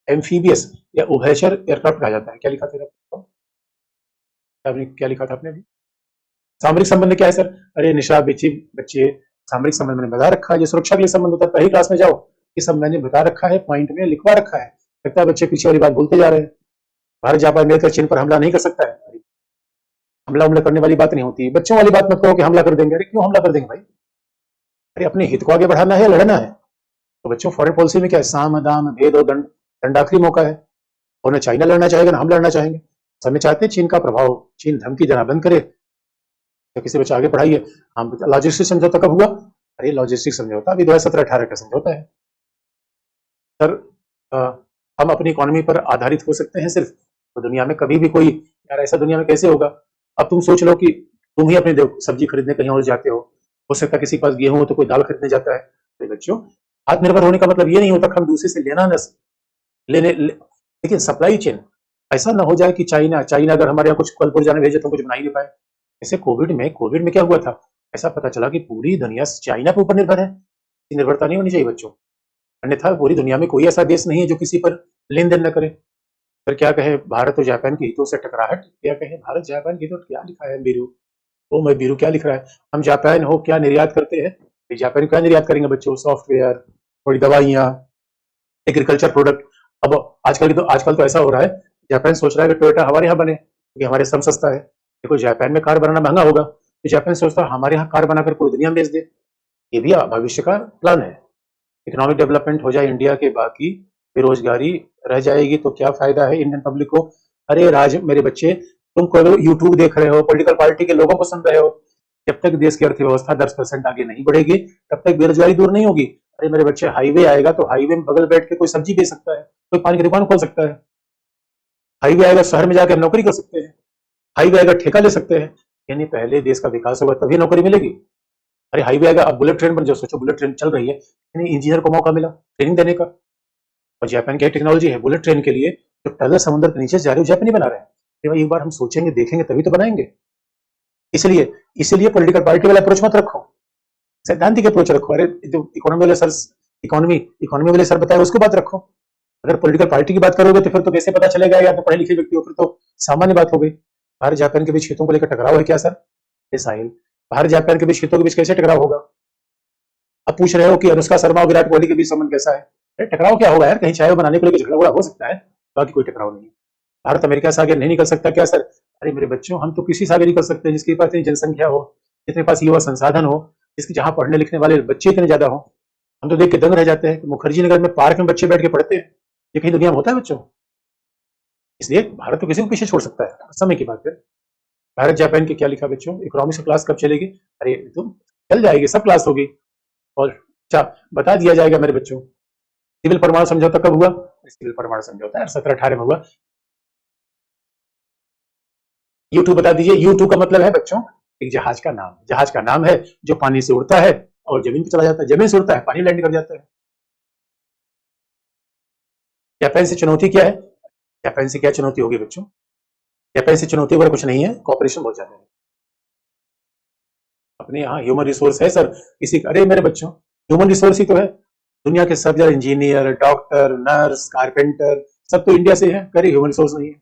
एम्फीबियस या उभयचर एयरक्राफ्ट कहा जाता है। क्या लिखा था आपने, क्या लिखा था आपने अभी? सामरिक संबंध क्या है सर? अरे निशा बच्चे बच्चे, सामरिक संबंध मैंने बता रखा है, जो सुरक्षा के लिए संबंध होता है, पहली क्लास में जाओ, ये सब मैंने बता रखा है, पॉइंट में लिखवा रखा है। लगता है बच्चे पीछे वाली बात भूलते जा रहे हैं। भारत जापान मिलकर चीन पर हमला नहीं कर सकता है। हमला करने वाली बात नहीं होती, बच्चों वाली बात मत कहो कि हमला कर देंगे। अरे क्यों हमला कर देंगे भाई? अरे अपने हित को आगे बढ़ाना है, लड़ना है। तो बच्चों फॉरेन पॉलिसी में क्या है? साम दाम भेद और दंड, दंड आखिरी मौका है। और न चाइना लड़ना चाहेगा ना हम लड़ना चाहेंगे। सब चाहते हैं चीन का प्रभाव, चीन धमकी देना बंद करे, तो किसी बच्चे आगे पढ़ाइए। हम लॉजिस्टिक समझौता कब हुआ? अरे लॉजिस्टिक समझौता अभी 2017-18 का समझौता है सर। अ, हम अपनी इकोनॉमी पर आधारित हो सकते हैं सिर्फ, तो दुनिया में कभी भी कोई, यार ऐसा दुनिया में कैसे होगा? अब तुम सोच लो कि तुम ही अपने सब्जी खरीदने कहीं और जाते हो सकता है किसी के पास गेहूं हो तो कोई दाल खरीदने जाता है। तो बच्चों, आत्मनिर्भर होने का मतलब ये नहीं होता कि हम दूसरे से लेना न लेकिन सप्लाई चेन ऐसा ना हो जाए कि चाइना चाइना अगर हमारे यहाँ कुछ फल पुर्जाने भेजे तो कुछ बना ही नहीं पाए। जैसे कोविड में क्या हुआ था? ऐसा पता चला कि पूरी दुनिया चाइना के ऊपर निर्भर है। निर्भरता नहीं होनी चाहिए बच्चों, अन्यथा पूरी दुनिया में कोई ऐसा देश नहीं है जो किसी पर लेन देन न करे। फिर क्या कहे, भारत और जापान के हितों से टकराहट, क्या कहे भारत जापान के हितों, क्या लिखा है बीरू? ओ मैं बीरू, क्या लिख रहा है? हम जापान हो क्या निर्यात करते हैं? जापान क्या निर्यात करेंगे बच्चों? सॉफ्टवेयर, थोड़ी दवाइयाँ, एग्रीकल्चर प्रोडक्ट। अब आजकल तो ऐसा हो रहा है, जापान सोच रहा है कि टोयोटा हमारे यहाँ बने क्योंकि हमारे श्रम सस्ता है। देखो जापान में कार बनाना महंगा होगा, तो जापान सोचता है हमारे यहाँ कार बनाकर पूरी दुनिया में बेच दे। ये भी भविष्य का प्लान है। इकोनॉमिक डेवलपमेंट हो जाए इंडिया के, बाकी बेरोजगारी रह जाएगी तो क्या फायदा है इंडियन पब्लिक को? अरे राज मेरे बच्चे, तुम कोई यूट्यूब देख रहे हो, पॉलिटिकल पार्टी के लोगों को सुन रहे हो, जब तक देश की अर्थव्यवस्था 10% आगे नहीं बढ़ेगी तब तक बेरोजगारी दूर नहीं होगी। अरे मेरे बच्चे, हाईवे आएगा तो हाईवे में बगल बैठ के कोई सब्जी बेच सकता है, कोई पानी की दुकान खोल सकता है। हाईवे आएगा शहर में जाकर हम नौकरी कर सकते हैं, हाईवे आएगा ठेका ले सकते हैं। यानी पहले देश का विकास होगा तभी नौकरी मिलेगी। अरे हाईवे आएगा, अब बुलेट ट्रेन पर जो सोचो, बुलेट ट्रेन चल रही है, यानी इंजीनियर को मौका मिला ट्रेनिंग देने का। और जापान की टेक्नोलॉजी है बुलेट ट्रेन के लिए, जो टनल समुद्र के नीचे से जा रही है जापानी बना रहे हैं। ये भाई एक बार हम सोचेंगे देखेंगे तभी तो बनाएंगे। इसलिए इसलिए पॉलिटिकल पार्टी वाला अप्रोच मत रखो, सैद्धांतिक अप्रोच रखो। अरे जो इकोनॉमी वाले सर बताए उसको बात रखो। अगर पॉलिटिकल पार्टी की बात करोगे तो फिर तो कैसे पता चलेगा, या तो पढ़े लिखे व्यक्ति हो, फिर तो सामान्य बात हो गई। भारत जापान के बीच हितों को लेकर टकराव है क्या सर? ये साहिल, भारत जापान के बीच हितों के बीच कैसे टकराव होगा? अब पूछ रहे हो कि अनुष्का शर्मा और विराट कोहली के बीच संबंध कैसा है? अरे टकराव क्या होगा यार? कहीं चाय बनाने को लेकर झगड़ा उगड़ा हो सकता है, बाकी कोई टकराव नहीं है। भारत अमेरिका से आगे नहीं निकल सकता क्या सर? अरे मेरे बच्चों, हम तो किसी से आगे निकल सकते हैं जिसके पास इतनी जनसंख्या हो, जिसके पास युवा संसाधन हो, जिसके जहां पढ़ने लिखने वाले बच्चे इतने ज्यादा हो। हम तो देख के दंग रह जाते हैं कि मुखर्जी नगर में पार्क में बच्चे बैठ के पढ़ते हैं। ये कहीं दुनिया में होता है बच्चों? इसलिए भारत तो किसी को पीछे छोड़ सकता है, समय की बात है। भारत जापान की क्या लिखा बच्चों? इकोनॉमिक्स क्लास कब चलेगी? अरे तुम, चल जाएगी, सब क्लास होगी। और अच्छा बता दिया जाएगा मेरे बच्चों, सिविल परमाणु समझौता कब हुआ? सिविल परमाणु समझौता यार 17-18 में हुआ। U2 बता दीजिए। U2 का मतलब है बच्चों एक जहाज का नाम है जो पानी से उड़ता है और जमीन पे चला जाता है, जमीन से उड़ता है पानी लैंड कर जाता है। जापान से चुनौती क्या है? जापान से क्या चुनौती होगी बच्चों? जापान से चुनौती वगैरह कुछ नहीं है, कॉपरेशन बहुत ज्यादा है। अपने यहाँ ह्यूमन रिसोर्स है सर, किसी, अरे मेरे बच्चों ह्यूमन रिसोर्स ही तो है। दुनिया के सब ज्यादा इंजीनियर, डॉक्टर, नर्स, कारपेंटर सब तो इंडिया से है, करे ह्यूमन रिसोर्स नहीं है।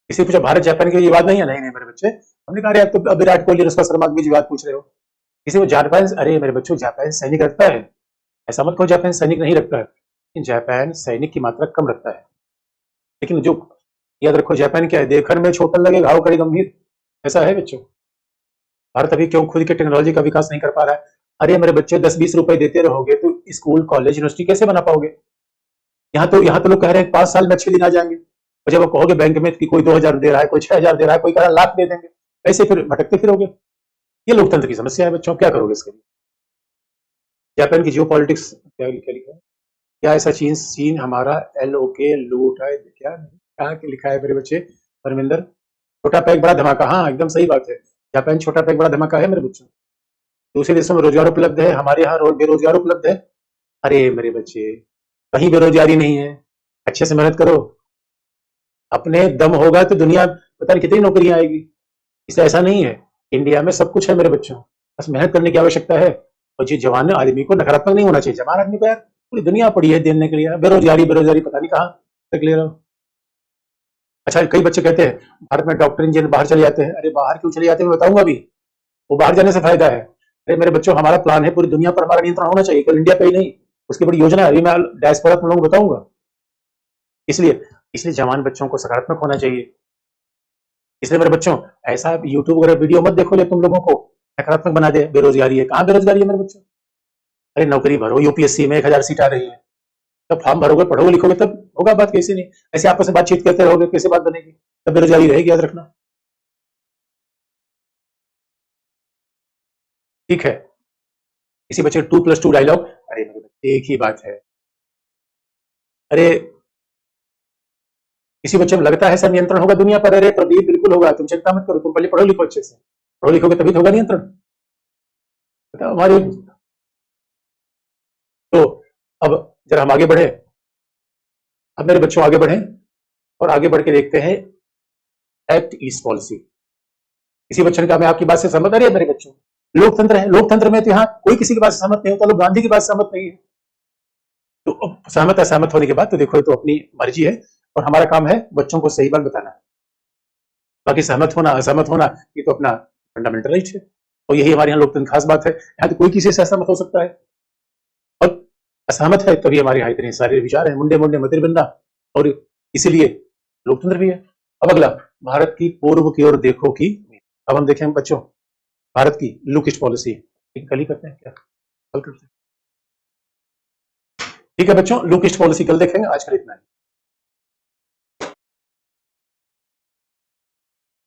किसी पूछा भारत जापान की ये बात नहीं है? नहीं नहीं मेरे बच्चे, हमने कहा यार, तो अब विराट कोहली और उसका शर्मा की बात पूछ रहे हो। किसी को जापान, अरे मेरे बच्चों जापान सैनिक रखता है, ऐसा मत कहो जापान सैनिक नहीं रखता है, लेकिन जापान सैनिक की मात्रा कम रखता है। लेकिन जो याद रखो, जापान क्या है, देखने में छोटा लगे घाव करे गंभीर, ऐसा है बच्चों। भारत अभी क्यों खुद के टेक्नोलॉजी का विकास नहीं कर पा रहा है? अरे मेरे बच्चे 10-20 रुपए देते रहोगे तो स्कूल कॉलेज यूनिवर्सिटी कैसे बना पाओगे? यहाँ तो लोग कह रहे हैं 5 साल में अच्छे दिन आ जाएंगे, और जब आप कहोगे बैंक में कि कोई 2,000 दे रहा है, कोई 6,000 दे रहा है, कोई कह रहा है लाख दे देंगे, ऐसे फिर भटकते फिरोगे। ये लोकतंत्र की समस्या है बच्चों, क्या करोगे इसके लिए? जापान की जियो पॉलिटिक्स क्या लिखा है? क्या ऐसा चीन चीन हमारा LOK लूट है क्या? नहीं कहाँ के लिखा है मेरे बच्चे? परमिंदर, छोटा पैक बड़ा धमाका, हाँ एकदम सही बात है। जापान छोटा पैक बड़ा धमाका है मेरे बच्चों। दूसरे देशों में रोजगार उपलब्ध है, हमारे यहाँ बेरोजगार उपलब्ध है। अरे मेरे बच्चे, कहीं बेरोजगारी नहीं है, अच्छे से मेहनत करो, अपने दम होगा तो दुनिया पता नहीं कितनी नौकरियां आएगी। इससे ऐसा नहीं है, इंडिया में सब कुछ है मेरे बच्चों, बस मेहनत करने की आवश्यकता है। और जो जवान आदमी को नकारात्मक नहीं होना चाहिए, जवान आदमी को यार पूरी दुनिया पड़ी है देने के लिए, बेरोजगारी बेरोजगारी पता नहीं कहाँ तक ले रहा हो। अच्छा, कई बच्चे कहते हैं भारत में डॉक्टर इंजीनियर बाहर चले जाते हैं। अरे बाहर क्यों चले जाते हैं मैं बताऊंगा अभी। वो बाहर जाने से फायदा है। अरे मेरे बच्चों, हमारा प्लान है पूरी दुनिया पर हमारा नियंत्रण होना चाहिए, केवल इंडिया पे ही नहीं। उसकी बड़ी योजना है, अभी मैं डायस्पोरा तुम लोगों को बताऊंगा। इसलिए इसलिए जवान बच्चों को सकारात्मक होना चाहिए। इसलिए मेरे बच्चों, ऐसा यूट्यूब वगैरह वीडियो मत देखो जो तुम लोगों को नकारात्मक बना दे। बेरोजगारी है, कहाँ बेरोजगारी है मेरे बच्चों? अरे नौकरी भरो, यूपीएससी में 1,000 सीट आ रही है, तब फॉर्म भरोगे, पढ़ोगे लिखोगे, तब होगा बात। कैसे नहीं, ऐसे आपस में बातचीत करते रहोगे, कैसे बात बनेगी? तब बेरोजगारी रहेगी, याद रखना। ठीक है, किसी बच्चे 2+2 डायलॉग। अरे मेरे बच्चे, एक ही बात है। अरे किसी बच्चे में लगता है सर नियंत्रण होगा दुनिया पर? अरे प्रदीप, बिल्कुल होगा, तुम चिंता मत करो, तुम पहले पढ़ो लिखो अच्छे से। पढ़ो लिखोगे तभी तो होगा नियंत्रण। बताओ हमारे। तो अब जरा हम आगे बढ़े। अब मेरे बच्चों आगे बढ़े, और आगे बढ़ के देखते हैं एक्ट ईस्ट पॉलिसी। किसी बच्चे ने कहा मैं आपकी बात से सहमत। अरे मेरे बच्चों, लोकतंत्र है, लोकतंत्र में तो यहाँ कोई किसी की बात से सहमत नहीं होता, लोग गांधी की बात से सहमत नहीं है। तो अब सहमत असहमत होने के बाद तो देखो, ये तो अपनी मर्जी है, और हमारा काम है बच्चों को सही बात बताना है। बाकी सहमत होना असहमत होना ये तो अपना फंडामेंटल राइट है, और यही हमारे यहाँ लोकतंत्र खास बात है। यहाँ तो कोई किसी से असहमत हो सकता है, और असहमत है तभी हमारे यहाँ इतने सारे विचार हैं, मुंडे मुंडे मतिर बंदा, और इसीलिए लोकतंत्र भी है। अब अगला, भारत की पूर्व की ओर देखो की। अब हम देखें बच्चों, भारत की लुक ईस्ट पॉलिसी। कल ही करते हैं क्या? कल करते हैं। ठीक है बच्चों, लुक ईस्ट पॉलिसी कल देखेंगे, आज कल इतना है।